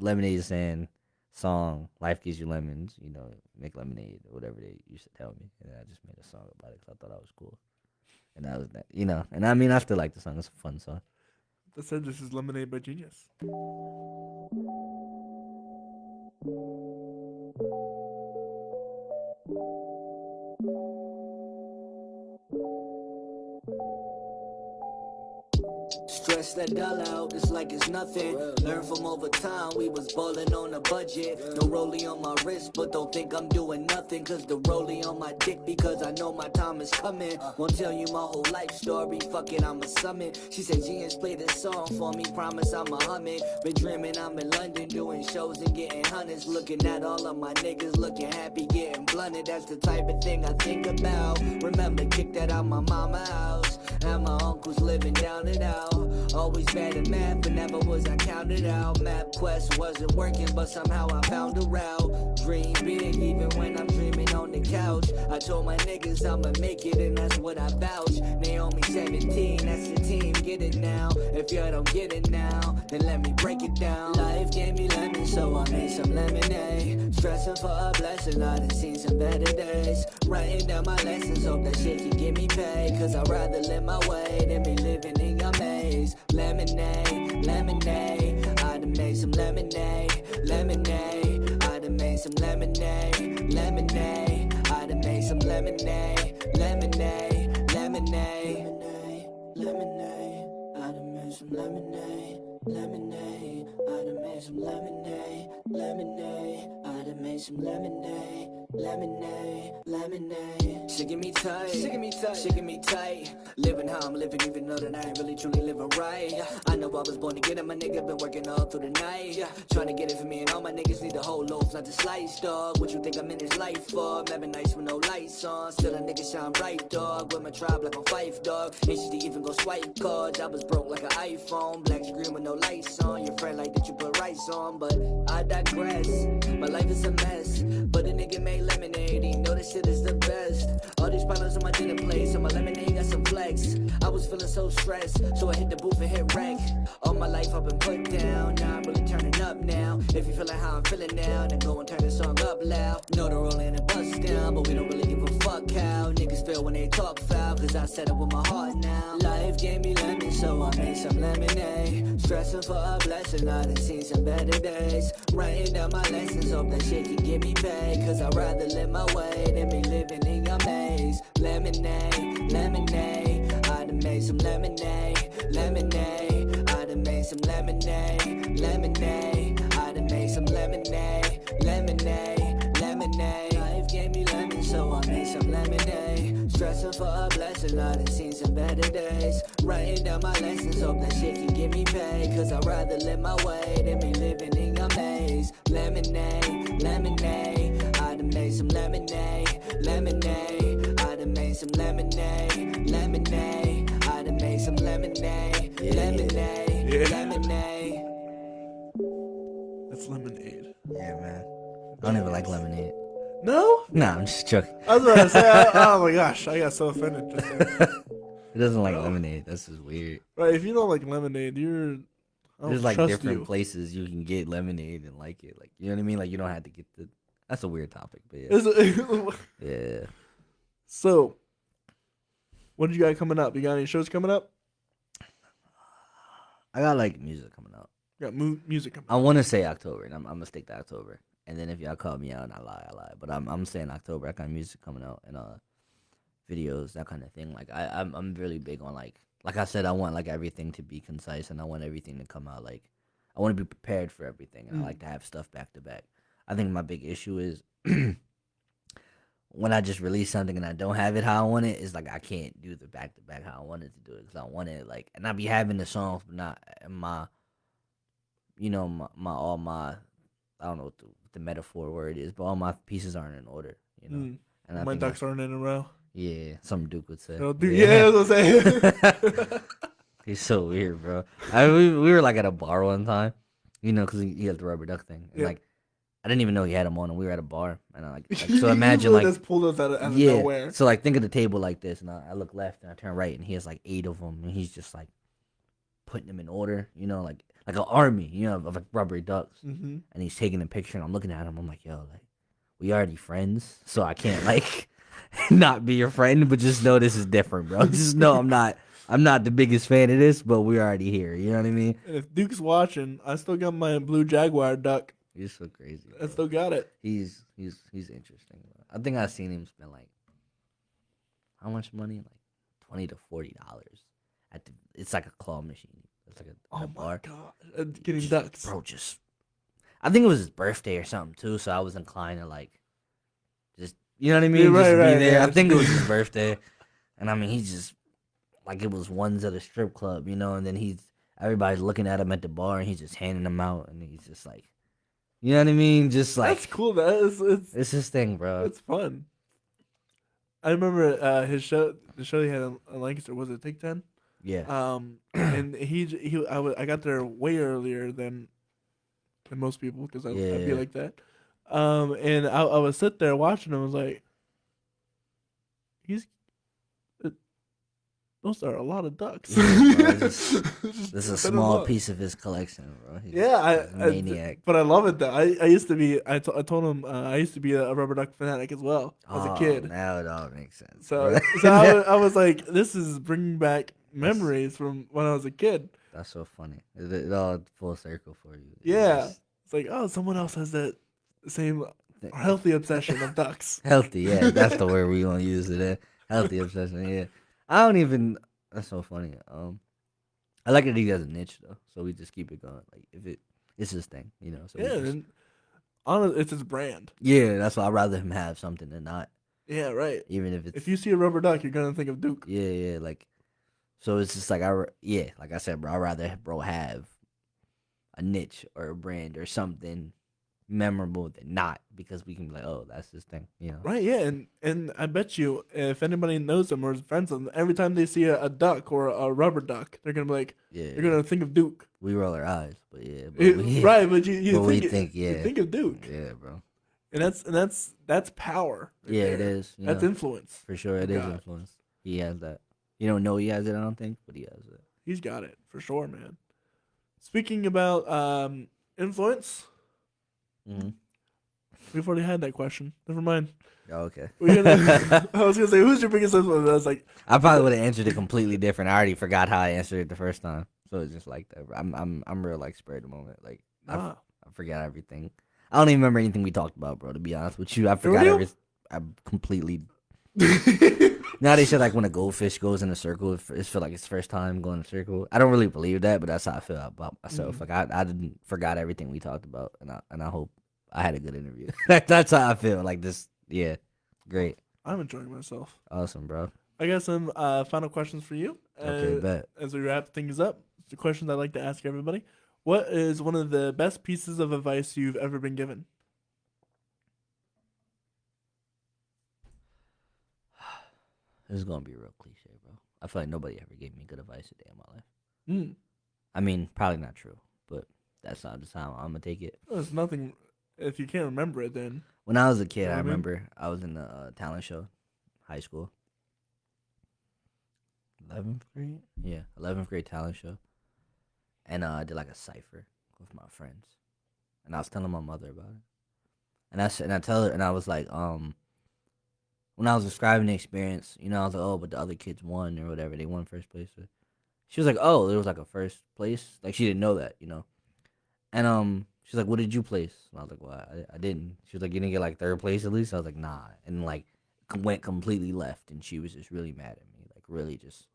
[SPEAKER 2] lemonade stand song, life gives you lemons. Make lemonade or whatever they used to tell me, and I just made a song about it because I thought I was cool. And that was that. And I mean I still like the song. It's a fun song.
[SPEAKER 1] that said, this is Lemonade by Genius.
[SPEAKER 3] Stress that dull out, it's like it's nothing. Learn from over time, we was ballin' on a budget. No rollie on my wrist, but don't think I'm doing nothing. Cause the rollie on my dick, because I know my time is coming. Won't tell you my whole life story, fuck it, I'm a summit. She said, Genius, play this song for me, promise I'ma hum it. Been dreaming I'm in London, doing shows and getting hundreds. Looking at all of my niggas, looking happy, getting blunted. That's the type of thing I think about. Remember, kick that out my mama house. And my uncle's living down and out. Always bad at math, but never was I counted out. Map quest wasn't working, but somehow I found a route. Dream big, even when I'm dreaming on the couch. I told my niggas I'ma make it, and that's what I vouch. Naomi 17, that's the team, get it now. If you don't get it now, then let me break it down. Life gave me lemons, so I made some lemonade. Stressing for a blessing, I done seen some better days. Writing down my lessons, hope that shit can give me pay. Cause I'd rather live my way than be living in your maze. Lemonade, lemonade, I done made some lemonade. Lemonade, I done made some lemonade. Lemonade, I done made some lemonade. Lemonade, lemonade, lemonade, I done made some lemonade. Lemonade, I done made some lemonade. Lemonade, I done made some lemonade. Lemonade, lemonade. Shaking me tight, shaking me tight, shaking me tight. Living how I'm living, even though that I ain't really truly living right. I know I was born to get it, my nigga been working all through the night. Trying to get it for me, and all my niggas need the whole loaf, not the slice, dog. What you think I'm in this life for? I'm having nights with no lights on. Still a nigga shine bright, dog. With my tribe like a fife, dog. Ain't shit to even go swipe cards. I was broke like an iPhone. Black screen with no lights on. Your friend like that you put rice on, but I digress. My life is a mess, but a nigga made lemonade. He know this shit is the best. All these bottles on my dinner plate, so my lemonade got some flex. I was feeling so stressed, so I hit the booth and hit wreck. All my life I've been put down, now I'm really turning up now. If you feeling how I'm feeling now, then go and turn the song up loud. Know the rolling and bust down, but we don't really give a fuck how niggas feel when they talk foul, cause I set it with my heart now. Life gave me lemons, so I made some lemonade. Stressing for a blessing, I done seen some better days. Writing down my lessons, hope that shit can give me pay. Cause I'd rather live my way than be living in your maze. Lemonade, lemonade, I done made some lemonade. Lemonade, I done made some lemonade. Lemonade, I done made some lemonade. Lemonade, lemonade. Life gave me lemons, so I made some lemonade. Stressing for a blessing, I done seen some better days. Writing down my lessons, hope that shit can give me pay. Cause I'd rather live my way than be living in your maze. Lemonade, lemonade, I done made some lemonade. Lemonade, I done made some lemonade. Lemonade, I done made some lemonade. Lemonade, lemonade.
[SPEAKER 1] That's Lemonade.
[SPEAKER 2] Yeah, man. I don't even like lemonade.
[SPEAKER 1] No?
[SPEAKER 2] Nah, I'm just joking.
[SPEAKER 1] I was about to say, oh my gosh, I got so offended just there.
[SPEAKER 2] It doesn't like lemonade. That's just weird.
[SPEAKER 1] Right, if you don't like lemonade, I don't
[SPEAKER 2] There's like
[SPEAKER 1] trust
[SPEAKER 2] different
[SPEAKER 1] you.
[SPEAKER 2] places you can get lemonade and like it. Like, you know what I mean? Like, you don't have to get the. That's a weird topic, but yeah. Yeah.
[SPEAKER 1] So, what do you got coming up? You got any shows coming up?
[SPEAKER 2] I got like music coming out.
[SPEAKER 1] You got music coming
[SPEAKER 2] I
[SPEAKER 1] up.
[SPEAKER 2] want to say October, and I'm gonna stick to October. And then if y'all call me out, I lie. But I'm saying October. I got music coming out and videos, that kind of thing. Like I'm really big on like I said, I want like everything to be concise, and I want everything to come out like I want to be prepared for everything, and I like to have stuff back to back. I think my big issue is when I just release something and I don't have it how I want it, is like I can't do the back to back how I wanted to do it, because I want it like, and I be having the songs, but not my, you know, my all my, I don't know what the metaphor word is, but all my pieces aren't in order, you know. And I
[SPEAKER 1] My
[SPEAKER 2] think
[SPEAKER 1] ducks aren't in a row.
[SPEAKER 2] yeah, some Duke would say.
[SPEAKER 1] Oh, dude, yeah, that's what I'm saying.
[SPEAKER 2] He's so weird, bro. We were like at a bar one time, you know, because he has the rubber duck thing. And
[SPEAKER 1] Yeah.
[SPEAKER 2] like I didn't even know he had them on, and we were at a bar, and so imagine
[SPEAKER 1] Really
[SPEAKER 2] like
[SPEAKER 1] just pulled us out of
[SPEAKER 2] yeah.
[SPEAKER 1] nowhere.
[SPEAKER 2] So like think of the table like this, and I look left and I turn right, and he has like 8 of them, and he's just like putting them in order, like an army, of like rubber ducks,
[SPEAKER 1] Mm-hmm.
[SPEAKER 2] and he's taking a picture, and I'm looking at him, I'm like, yo, like we already friends, so I can't like not be your friend, but just know this is different, bro. Just know I'm not the biggest fan of this, but we're already here. You know what I mean?
[SPEAKER 1] And if Duke's watching, I still got my blue Jaguar duck.
[SPEAKER 2] He's so crazy.
[SPEAKER 1] I
[SPEAKER 2] Bro.
[SPEAKER 1] still got it.
[SPEAKER 2] He's interesting. Bro. I think I've seen him spend like how much money? Like $20 to $40 at it's like a claw machine. It's like a
[SPEAKER 1] Oh
[SPEAKER 2] bar.
[SPEAKER 1] my god, getting
[SPEAKER 2] Just-
[SPEAKER 1] ducks.
[SPEAKER 2] Bro, I think it was his birthday or something too, so I was inclined to like just you know what I mean?
[SPEAKER 1] Yeah,
[SPEAKER 2] Just
[SPEAKER 1] right,
[SPEAKER 2] be there.
[SPEAKER 1] yeah.
[SPEAKER 2] I think it was his birthday. And I mean he just like it was ones at a strip club, and then everybody's looking at him at the bar and he's just handing them out and he's just like you know what I mean? Just like
[SPEAKER 1] That's cool. It's
[SPEAKER 2] his thing, bro.
[SPEAKER 1] it's fun. I remember the show he had on Lancaster. Was it Take 10?
[SPEAKER 2] Yeah.
[SPEAKER 1] And I got there way earlier than most people because I
[SPEAKER 2] Yeah.
[SPEAKER 1] feel like that. And I was sit there watching him. I was like, those are a lot of ducks.
[SPEAKER 2] Yeah, bro, this is a
[SPEAKER 1] Just
[SPEAKER 2] small
[SPEAKER 1] up.
[SPEAKER 2] piece of his collection, bro. He's
[SPEAKER 1] Yeah,
[SPEAKER 2] a maniac.
[SPEAKER 1] but I love it though. I used to be. I told him I used to be a rubber duck fanatic as well as a kid.
[SPEAKER 2] Now it all makes sense.
[SPEAKER 1] So,
[SPEAKER 2] bro.
[SPEAKER 1] so I was like, this is bringing back memories from when I was a kid.
[SPEAKER 2] That's so funny. It all full circle for you.
[SPEAKER 1] Yeah. It's like, oh, someone else has that same healthy obsession of ducks.
[SPEAKER 2] Healthy, yeah. That's the word we gonna use it in. Healthy obsession, yeah. I don't even. That's so funny. I like that he has a niche though, so we just keep it going. Like it's his thing, So
[SPEAKER 1] Yeah, and it's his brand.
[SPEAKER 2] yeah, that's why I'd rather him have something than not,
[SPEAKER 1] Yeah, right.
[SPEAKER 2] even if it's
[SPEAKER 1] If you see a rubber duck, you're gonna think of Duke.
[SPEAKER 2] yeah, like so it's just like like I said, bro, I'd rather bro have a niche or a brand or something memorable than not because we can be like, oh, that's his thing.
[SPEAKER 1] Right, yeah, and I bet you if anybody knows him or is friends with him, every time they see a duck or a rubber duck, they're gonna be like,
[SPEAKER 2] Yeah,
[SPEAKER 1] they're gonna think of Duke.
[SPEAKER 2] we roll our eyes, but yeah, but we,
[SPEAKER 1] Right, but you
[SPEAKER 2] but we
[SPEAKER 1] think,
[SPEAKER 2] think,
[SPEAKER 1] you
[SPEAKER 2] yeah.
[SPEAKER 1] think of Duke,
[SPEAKER 2] yeah, bro.
[SPEAKER 1] and that's power. right
[SPEAKER 2] Yeah, it
[SPEAKER 1] there.
[SPEAKER 2] is.
[SPEAKER 1] That's influence.
[SPEAKER 2] For sure, it is
[SPEAKER 1] God.
[SPEAKER 2] influence. He has that. You don't know he has it, I don't think, but he has it.
[SPEAKER 1] He's got it for sure, man. Speaking about influence,
[SPEAKER 2] Mm-hmm.
[SPEAKER 1] we've already had that question. Never mind.
[SPEAKER 2] Oh, okay.
[SPEAKER 1] I was gonna say, who's your biggest influence? I was like,
[SPEAKER 2] I probably would have answered it completely different. I already forgot how I answered it the first time, so it's just like that. I'm real like spur of the moment. Like
[SPEAKER 1] nah.
[SPEAKER 2] I forgot everything. I don't even remember anything we talked about, bro. To be honest with you, I forgot
[SPEAKER 1] real?
[SPEAKER 2] everything. I completely. Now they said like when a goldfish goes in a circle, it's feel like it's first time going in a circle. I don't really believe that, but that's how I feel about myself. Like I didn't forgot everything we talked about, and I hope I had a good interview. That's how I feel. Like this, yeah, great,
[SPEAKER 1] I'm enjoying myself.
[SPEAKER 2] awesome, bro.
[SPEAKER 1] I got some final questions for you.
[SPEAKER 2] Okay, bet.
[SPEAKER 1] As we wrap things up, the questions I like to ask everybody. What is one of the best pieces of advice you've ever been given?
[SPEAKER 2] This is gonna be real cliche, bro. I feel like nobody ever gave me good advice a day in my life.
[SPEAKER 1] Mm.
[SPEAKER 2] I mean, probably not true, but that's not just how I'm gonna take it.
[SPEAKER 1] There's nothing. If you can't remember it, then
[SPEAKER 2] When I was a kid,
[SPEAKER 1] You know
[SPEAKER 2] I
[SPEAKER 1] what I mean?
[SPEAKER 2] remember I was in the talent show, high school. 11th grade? Yeah, 11th grade talent show. And I did like a cipher with my friends. And I was telling my mother about it. And I tell her, and I was like, when I was describing the experience, I was like, oh, but the other kids won or whatever. They won first place. She was like, oh, there was like a first place. Like she didn't know that, And she's like, what did you place? And I was like, well, I didn't. She was like, you didn't get like third place at least? I was like, nah. And like went completely left. And she was just really mad at me. Like really just.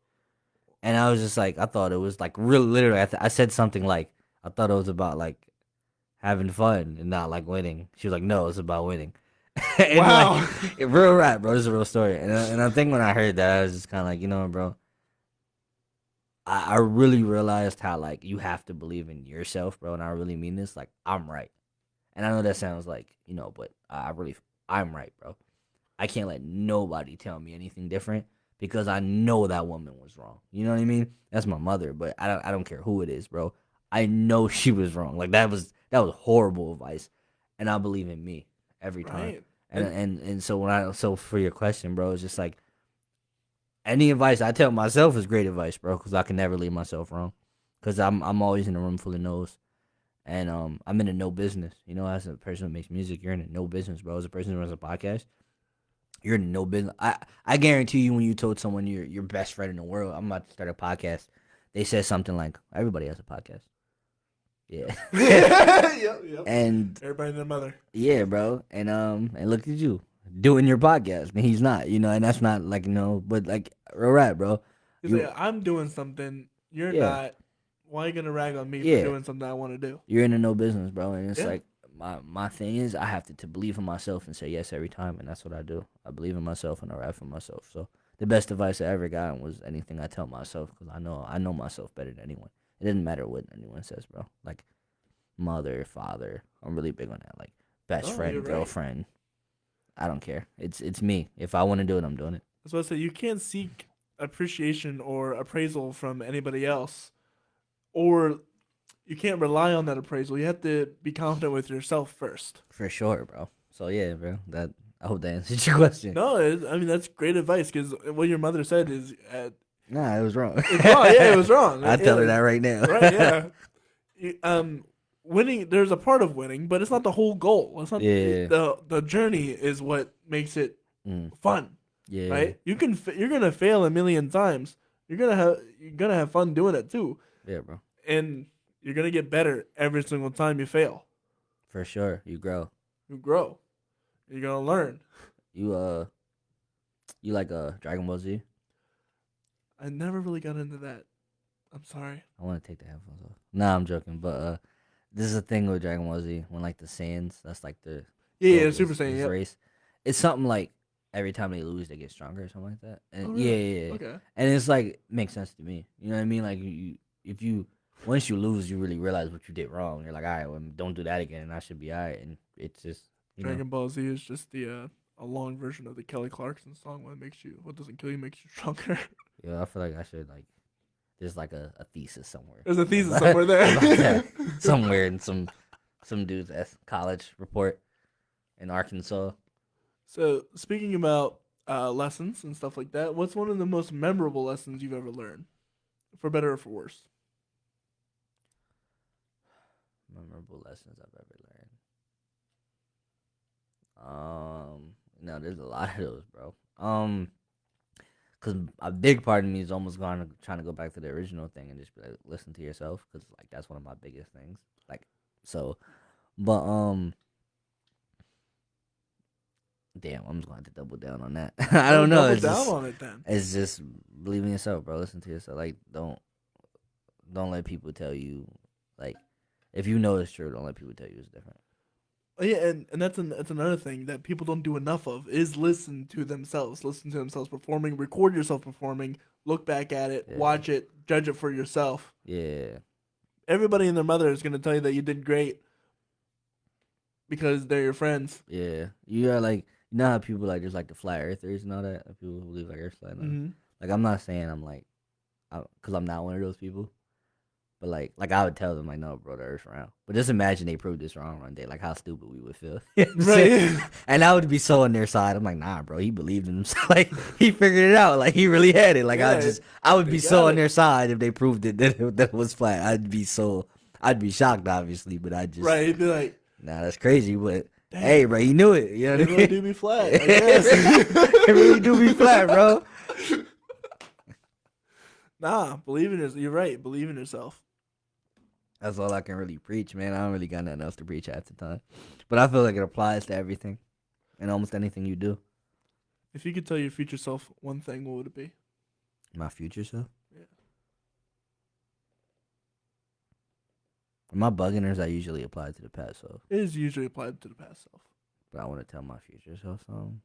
[SPEAKER 2] And I was just like, I thought it was like real. Literally, I said something like, I thought it was about like having fun and not like winning. She was like, no, it's about winning. And
[SPEAKER 1] Wow.
[SPEAKER 2] like, real rap, bro. This is a real story. And I think when I heard that, I was just kind of like, bro. I really realized how like you have to believe in yourself, bro. And I really mean this. Like I'm right. And I know that sounds like, but I'm right, bro. I can't let nobody tell me anything different because I know that woman was wrong. You know what I mean? That's my mother, but I don't care who it is, bro. I know she was wrong. Like that was horrible advice. and I believe in me every time.
[SPEAKER 1] Right.
[SPEAKER 2] And so for your question, bro, it's just like any advice I tell myself is great advice, bro, because I can never leave myself wrong, because I'm always in a room full of no's, and I'm in a no business. You know, as a person who makes music, you're in a no business, bro. As a person who runs a podcast, you're in a no business. I guarantee you, when you told someone you're your best friend in the world, I'm about to start a podcast, they said something like, everybody has a podcast. Yeah.
[SPEAKER 1] Yep.
[SPEAKER 2] And
[SPEAKER 1] Everybody and their mother.
[SPEAKER 2] yeah, bro. And look at you doing your podcast, and he's not, you know, and that's not like, you know, but like real rap, bro.
[SPEAKER 1] He's
[SPEAKER 2] You-
[SPEAKER 1] like, I'm doing something. You're
[SPEAKER 2] Yeah.
[SPEAKER 1] not. Why are you gonna rag on me
[SPEAKER 2] Yeah.
[SPEAKER 1] for doing something I want to do?
[SPEAKER 2] You're in a no business, bro. And it's
[SPEAKER 1] Yeah.
[SPEAKER 2] like my thing is I have to believe in myself and say yes every time, and that's what I do. I believe in myself and I rap for myself. So the best advice I ever got was anything I tell myself, because I know myself better than anyone. It doesn't matter what anyone says, bro. Like mother, father, I'm really big on that. Like best
[SPEAKER 1] Oh,
[SPEAKER 2] friend,
[SPEAKER 1] you're right.
[SPEAKER 2] girlfriend. I don't care. It's me. If I want to do it, I'm doing it.
[SPEAKER 1] That's what I say. You can't seek appreciation or appraisal from anybody else, or you can't rely on that appraisal. You have to be confident with yourself first.
[SPEAKER 2] For sure, bro. So yeah, bro. I hope that answers your question.
[SPEAKER 1] No, I mean that's great advice, because what your mother said is
[SPEAKER 2] Nah, it was wrong.
[SPEAKER 1] it's wrong. Yeah, it was wrong.
[SPEAKER 2] I tell her
[SPEAKER 1] Yeah.
[SPEAKER 2] that right now.
[SPEAKER 1] Right? Yeah. Winning. There's a part of winning, but it's not the whole goal. It's not.
[SPEAKER 2] Yeah.
[SPEAKER 1] The journey is what makes it
[SPEAKER 2] Mm,
[SPEAKER 1] fun.
[SPEAKER 2] yeah.
[SPEAKER 1] Right? You're gonna fail a million times. You're gonna have fun doing it too,
[SPEAKER 2] Yeah, bro.
[SPEAKER 1] and you're gonna get better every single time you fail.
[SPEAKER 2] For sure. You grow.
[SPEAKER 1] You grow. You're gonna learn.
[SPEAKER 2] You like Dragon Ball Z?
[SPEAKER 1] I never really got into that. I'm sorry.
[SPEAKER 2] I want to take the headphones off. Nah, I'm joking. But this is a thing with Dragon Ball Z, when like the Saiyans, that's like the
[SPEAKER 1] Yeah,
[SPEAKER 2] this-
[SPEAKER 1] Super Saiyan.
[SPEAKER 2] this
[SPEAKER 1] Yep.
[SPEAKER 2] race. It's something like every time they lose, they get stronger or something like that. And
[SPEAKER 1] Oh,
[SPEAKER 2] yeah,
[SPEAKER 1] really?
[SPEAKER 2] yeah, yeah.
[SPEAKER 1] Okay.
[SPEAKER 2] And it's like makes sense to me. You know what I mean? Like if you once you lose, you really realize what you did wrong. You're like, all right, well, don't do that again, and I should be all right. And it's just
[SPEAKER 1] Dragon Ball Z is just the a long version of the Kelly Clarkson song. What doesn't kill you makes you stronger.
[SPEAKER 2] Yeah, I feel like I should like there's like a thesis somewhere.
[SPEAKER 1] There's a thesis somewhere there.
[SPEAKER 2] About that. Somewhere in some dude's college report in Arkansas.
[SPEAKER 1] So speaking about lessons and stuff like that, what's one of the most memorable lessons you've ever learned, for better or for worse?
[SPEAKER 2] Memorable lessons I've ever learned. No, there's a lot of those, bro. Cause a big part of me is almost trying to go back to the original thing and just be like, listen to yourself, cause like that's one of my biggest things. Like, so, but damn, I'm just going to have to double down on that. I don't know.
[SPEAKER 1] Double
[SPEAKER 2] It's
[SPEAKER 1] down
[SPEAKER 2] just,
[SPEAKER 1] on it then.
[SPEAKER 2] it's just believe in yourself, bro. Listen to yourself. Like, don't let people tell you, like, if you know it's true, don't let people tell you it's different.
[SPEAKER 1] Oh, yeah, and that's another thing that people don't do enough of is listen to themselves performing, record yourself performing, look back at it,
[SPEAKER 2] Yeah.
[SPEAKER 1] watch it, judge it for yourself.
[SPEAKER 2] Yeah.
[SPEAKER 1] Everybody and their mother is going to tell you that you did great because they're your friends.
[SPEAKER 2] Yeah. You are like, you know how people like, there's like the flat earthers and all that? Like, people who believe like Earth's flat.
[SPEAKER 1] Mm-hmm.
[SPEAKER 2] Like, I'm not saying I'm like, because I'm not one of those people. But like I would tell them, like, no, bro, the Earth's round. But just imagine they proved this wrong one day, like how stupid we would feel. You know what I'm saying?
[SPEAKER 1] Right.
[SPEAKER 2] And I would be so on their side. I'm like, nah, bro, he believed in himself. Like, he figured it out. Like, he really had it. Like,
[SPEAKER 1] Yeah,
[SPEAKER 2] I would
[SPEAKER 1] they
[SPEAKER 2] be
[SPEAKER 1] got
[SPEAKER 2] so
[SPEAKER 1] it.
[SPEAKER 2] on their side if they proved it that it was flat. I'd be shocked, obviously, but I'd just,
[SPEAKER 1] Right, he'd be like,
[SPEAKER 2] nah, that's crazy. But
[SPEAKER 1] Dang.
[SPEAKER 2] hey, bro, he knew it. You know
[SPEAKER 1] they
[SPEAKER 2] what I
[SPEAKER 1] really
[SPEAKER 2] mean?
[SPEAKER 1] do be flat. I guess.
[SPEAKER 2] It really do be flat, bro.
[SPEAKER 1] Nah, believe in yourself. You're right. Believe in yourself.
[SPEAKER 2] That's all I can really preach, man. I don't really got nothing else to preach half the time. But I feel like it applies to everything and almost anything you do.
[SPEAKER 1] If you could tell your future self one thing, what would it be?
[SPEAKER 2] My future self?
[SPEAKER 1] Yeah.
[SPEAKER 2] My bugginers I usually apply to the past self.
[SPEAKER 1] It is usually applied to the past self.
[SPEAKER 2] But I want to tell my future self something.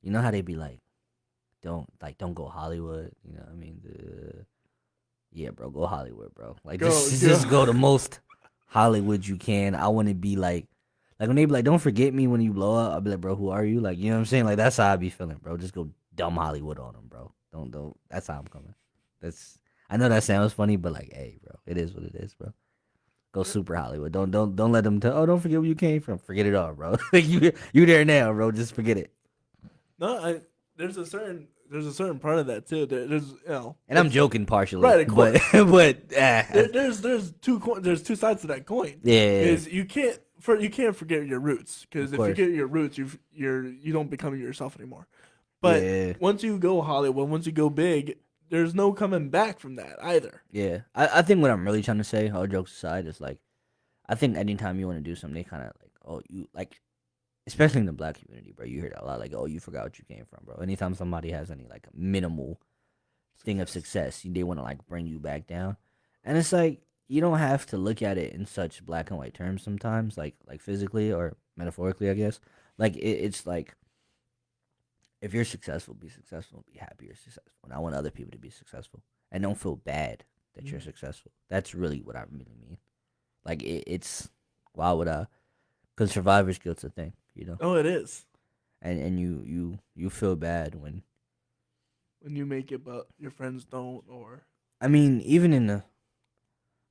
[SPEAKER 2] You know how they be like, don't go Hollywood. You know what I mean? Yeah, bro, go Hollywood, bro. Like, just go the most Hollywood you can. I want to be like when they be like, don't forget me when you blow up. I'll be like, bro, who are you? Like, you know what I'm saying? Like, that's how I be feeling, bro. Just go dumb Hollywood on them, bro. Don't. That's how I'm coming. I know that sounds funny, but like, hey, bro, it is what it is, bro. Go super Hollywood. Don't let them tell. Oh, don't forget where you came from. Forget it all, bro. Like you there now, bro. Just forget it.
[SPEAKER 1] No, there's a certain part of that too. There's
[SPEAKER 2] And I'm joking partially,
[SPEAKER 1] right, of course.
[SPEAKER 2] but
[SPEAKER 1] there's two sides to that coin.
[SPEAKER 2] Yeah.
[SPEAKER 1] Is you can't forget your roots, because if you forget your roots, you don't become yourself anymore. But once you go Hollywood, once you go big, there's no coming back from that either.
[SPEAKER 2] Yeah, I think what I'm really trying to say, all jokes aside, is like, I think anytime you want to do something, they kind of like, oh, you like, especially in the black community, bro, you hear that a lot, like, oh, you forgot what you came from, bro. Anytime somebody has any like minimal thing of success, they want to like bring you back down, and it's like you don't have to look at it in such black and white terms sometimes, like physically or metaphorically, I guess. Like it's like, if you're successful, be successful, be happy you're successful. And I want other people to be successful. And don't feel bad that you're successful. That's really what I really mean. Like, it's, why would I? Because survivor's guilt's a thing, you know?
[SPEAKER 1] Oh, it is.
[SPEAKER 2] And you feel bad when
[SPEAKER 1] you make it, but your friends don't, or...
[SPEAKER 2] I mean, even in the...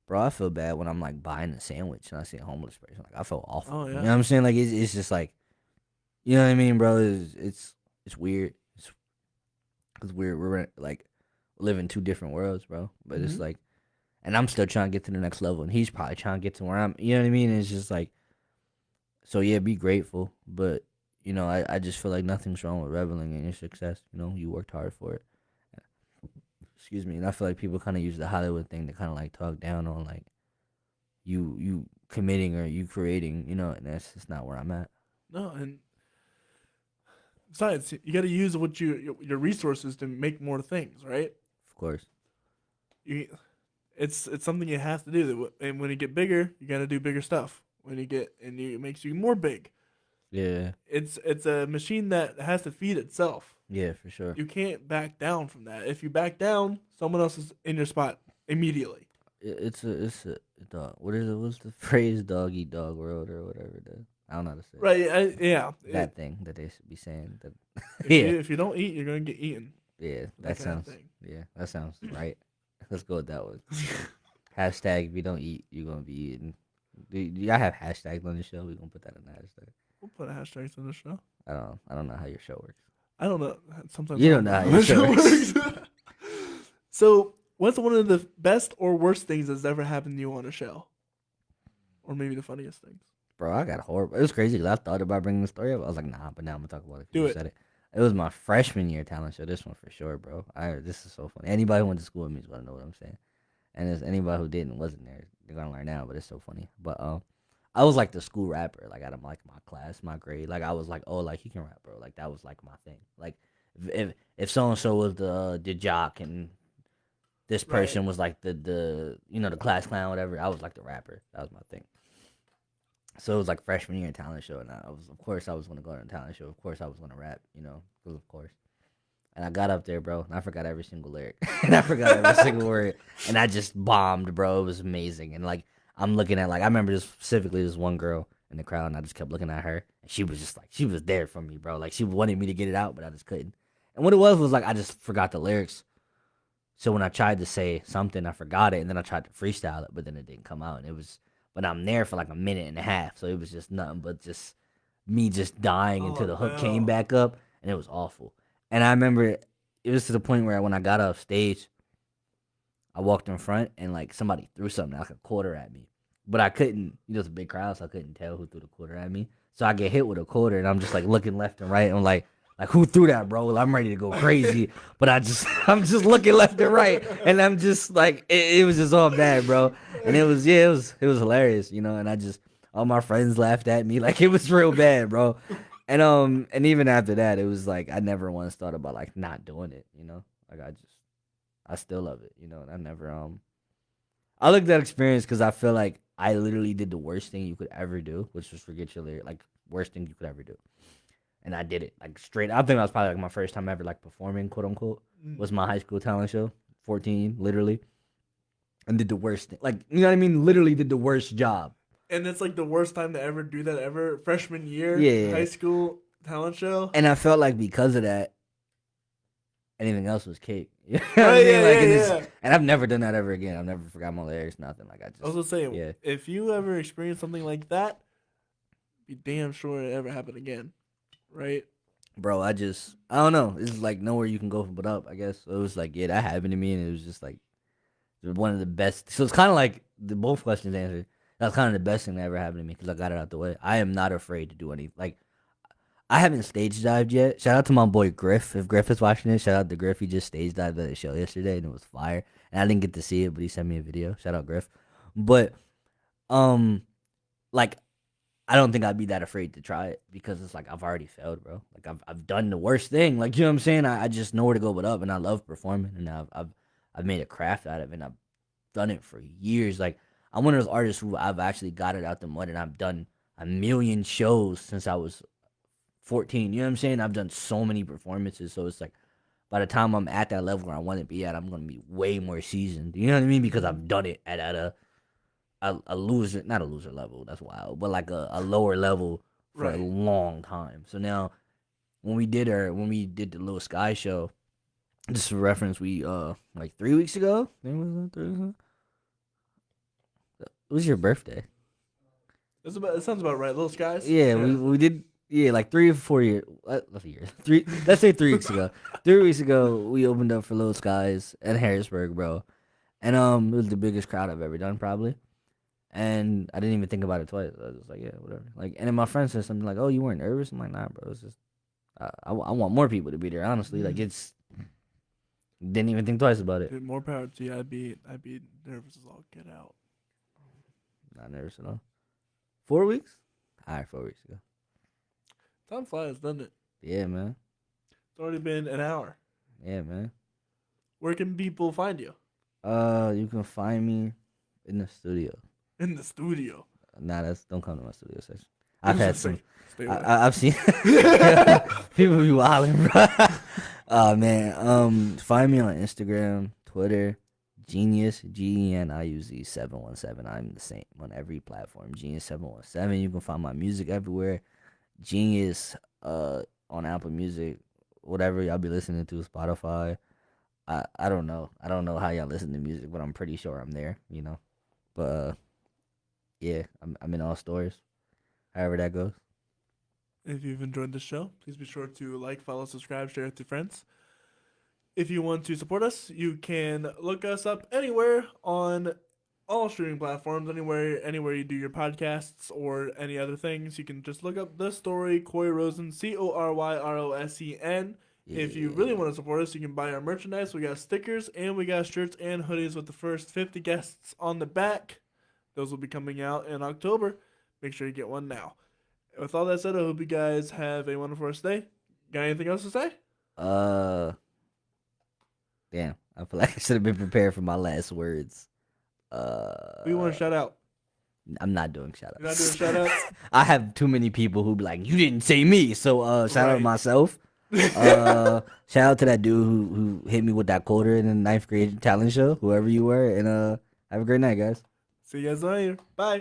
[SPEAKER 2] Bro, I feel bad when I'm, like, buying a sandwich and I see a homeless person. Like, I feel awful.
[SPEAKER 1] Oh, yeah.
[SPEAKER 2] You know what I'm saying? Like, it's just like... You know what I mean, bro? It's weird. Because we're like living two different worlds, bro. But it's like, and I'm still trying to get to the next level, and he's probably trying to get to where I'm. You know what I mean? It's just like, so yeah, be grateful. But you know, I just feel like nothing's wrong with reveling in your success. You know, you worked hard for it. Excuse me. And I feel like people kind of use the Hollywood thing to kind of like talk down on like you committing or you creating. You know, and that's just not where I'm at.
[SPEAKER 1] No, and besides, you got to use your resources to make more things, right?
[SPEAKER 2] Of course.
[SPEAKER 1] It's something you have to do. And when you get bigger, you got to do bigger stuff. It makes you more big.
[SPEAKER 2] Yeah.
[SPEAKER 1] It's a machine that has to feed itself.
[SPEAKER 2] Yeah, for sure.
[SPEAKER 1] You can't back down from that. If you back down, someone else is in your spot immediately.
[SPEAKER 2] It's a dog. What is it? What's the phrase? Dog eat dog world or whatever. I don't know how to say it.
[SPEAKER 1] Right. Yeah.
[SPEAKER 2] That thing that they should be saying. That,
[SPEAKER 1] if you don't eat, you're gonna get eaten.
[SPEAKER 2] Yeah,
[SPEAKER 1] That
[SPEAKER 2] sounds.
[SPEAKER 1] kind of thing.
[SPEAKER 2] Yeah, that sounds right. Let's go with that one. Hashtag: if you don't eat, you're gonna be eaten. Do y'all have hashtags on the show? We're gonna put that in the hashtag.
[SPEAKER 1] We'll put a hashtag on the show.
[SPEAKER 2] I don't know how your show works.
[SPEAKER 1] I don't know. Sometimes
[SPEAKER 2] You don't know how your show works.
[SPEAKER 1] So, what's one of the best or worst things that's ever happened to you on a show? Or maybe the funniest things?
[SPEAKER 2] Bro, I got horrible. It was crazy because I thought about bringing the story up. I was like, nah, but now I'm gonna talk about it.
[SPEAKER 1] Do
[SPEAKER 2] You
[SPEAKER 1] it.
[SPEAKER 2] Said it. It was my freshman year talent show. This one for sure, bro. This is so funny. Anybody who went to school with me is gonna know what I'm saying. And there's anybody who didn't wasn't there, they're gonna learn now. But it's so funny. But I was like the school rapper, like out of like my class, my grade. Like I was like, oh, like he can rap, bro. Like that was like my thing. Like if so and so was the jock and this person was like the the class clown, whatever. I was like the rapper. That was my thing. So it was like freshman year talent show, and of course I was gonna go to a talent show. Of course I was gonna rap, of course. And I got up there, bro, and I forgot every single lyric, and I forgot every single word, and I just bombed, bro. It was amazing, and like I'm looking at I remember specifically this one girl in the crowd, and I just kept looking at her, and she was just like she was there for me, bro. Like she wanted me to get it out, but I just couldn't. And what it was like I just forgot the lyrics. So when I tried to say something, I forgot it, and then I tried to freestyle it, but then it didn't come out, and it was. But I'm there for like a minute and a half, so it was just nothing but just me just dying until the hook came back up, and it was awful. And I remember it was to the point where when I got off stage, I walked in front and like somebody threw something like a quarter at me, but I couldn't. It's a big crowd, so I couldn't tell who threw the quarter at me. So I get hit with a quarter, and I'm just like looking left and right, and I'm like who threw that, bro? I'm ready to go crazy, but I'm just looking left and right, and I'm just like it was just all bad, bro. And it was hilarious, and all my friends laughed at me, like it was real bad, bro. And even after that, it was like I never once thought about like not doing it, like I still love it, and I never I looked at that experience because I feel like I literally did the worst thing you could ever do, which was forget your lyric, like worst thing you could ever do. And I did it like straight. I think that was probably like my first time ever like performing, quote unquote, was my high school talent show, 14, literally. And did the worst thing. Like, you know what I mean? Literally did the worst job.
[SPEAKER 1] And it's like the worst time to ever do that ever. Freshman year,
[SPEAKER 2] Yeah.
[SPEAKER 1] high school talent show.
[SPEAKER 2] And I felt like because of that, anything else was cake. You know what
[SPEAKER 1] Right,
[SPEAKER 2] I mean?
[SPEAKER 1] yeah,
[SPEAKER 2] Like,
[SPEAKER 1] yeah,
[SPEAKER 2] and, it's,
[SPEAKER 1] yeah.
[SPEAKER 2] and I've never done that ever again. I've never forgot my lyrics, nothing. Like, I just,
[SPEAKER 1] I was gonna say,
[SPEAKER 2] yeah.
[SPEAKER 1] if you ever experience something like that, be damn sure it ever happen again, right?
[SPEAKER 2] Bro, I don't know. It's like nowhere you can go but up, I guess. So it was like, yeah, that happened to me, and it was just like one of the best. So it's kind of like the both questions answered. That's kind of the best thing that ever happened to me because I got it out the way. I am not afraid to do anything. Like, I haven't stage dived yet. Shout out to my boy Griff. If Griff is watching this, shout out to Griff. He just stage dived at the show yesterday, and it was fire. And I didn't get to see it, but he sent me a video. Shout out Griff. But like, I don't think I'd be that afraid to try it because it's like I've already failed, bro. Like I've done the worst thing. Like, you know what I'm saying? I just know where to go but up, and I love performing, and I've made a craft out of it, and I've done it for years. Like, I'm one of those artists who I've actually got it out the mud, and I've done a million shows since I was 14. You know what I'm saying? I've done so many performances, so it's like by the time I'm at that level where I want to be at, I'm gonna be way more seasoned. You know what I mean? Because I've done it at a loser, not a loser level, that's wild, but like a lower level for a
[SPEAKER 1] Right.
[SPEAKER 2] long time. So now when we did the Little Sky show, just for reference, we like 3 weeks ago, I think it was 3 weeks ago? It was your birthday.
[SPEAKER 1] It sounds about right. Little skies.
[SPEAKER 2] Yeah, we did. Yeah, like 3 or 4 years. Years. Let's say 3 weeks ago. 3 weeks ago, we opened up for Little Skies in Harrisburg, bro, and it was the biggest crowd I've ever done, probably. And I didn't even think about it twice. I was just like, yeah, whatever. Like, and then my friend said something like, "Oh, you weren't nervous?" I'm like, "Nah, bro. It's just I want more people to be there. Honestly, like, it's didn't even think twice about it.
[SPEAKER 1] Dude, more power to you. I'd be nervous as all get out.
[SPEAKER 2] Not nervous at all. 4 weeks? All right, 4 weeks ago.
[SPEAKER 1] Time flies, doesn't it?
[SPEAKER 2] Yeah, man.
[SPEAKER 1] It's already been an hour.
[SPEAKER 2] Yeah, man.
[SPEAKER 1] Where can people find you?
[SPEAKER 2] You can find me in the studio.
[SPEAKER 1] In the studio.
[SPEAKER 2] Nah, don't come to my studio session. I've had some.
[SPEAKER 1] Stay away.
[SPEAKER 2] I've seen people be wilding, bro. Oh man. Find me on Instagram, Twitter, Genius, GENIUZ 717. I'm the same on every platform. Genius 717. You can find my music everywhere. Genius on Apple Music, whatever y'all be listening to, Spotify. I don't know. I don't know how y'all listen to music, but I'm pretty sure I'm there, you know. But yeah, I'm in all stores. However that goes.
[SPEAKER 1] If you've enjoyed the show, please be sure to like, follow, subscribe, share it to friends. If you want to support us, you can look us up anywhere on all streaming platforms, anywhere you do your podcasts or any other things. You can just look up The Story, Corey Rosen, CORYROSEN. If you really want to support us, you can buy our merchandise. We got stickers, and we got shirts and hoodies with the first 50 guests on the back. Those will be coming out in October. Make sure you get one now. With all that said, I hope you guys have a wonderful rest day. Got anything else to say?
[SPEAKER 2] Damn. I feel like I should have been prepared for my last words.
[SPEAKER 1] Who you want to shout out?
[SPEAKER 2] I'm not doing shout outs.
[SPEAKER 1] You're not doing shout outs?
[SPEAKER 2] I have too many people who be like, you didn't say me. So shout out
[SPEAKER 1] Right.
[SPEAKER 2] myself. Shout out to that dude who hit me with that quarter in the 9th grade talent show, whoever you were, and have a great night, guys.
[SPEAKER 1] See you guys later. Bye.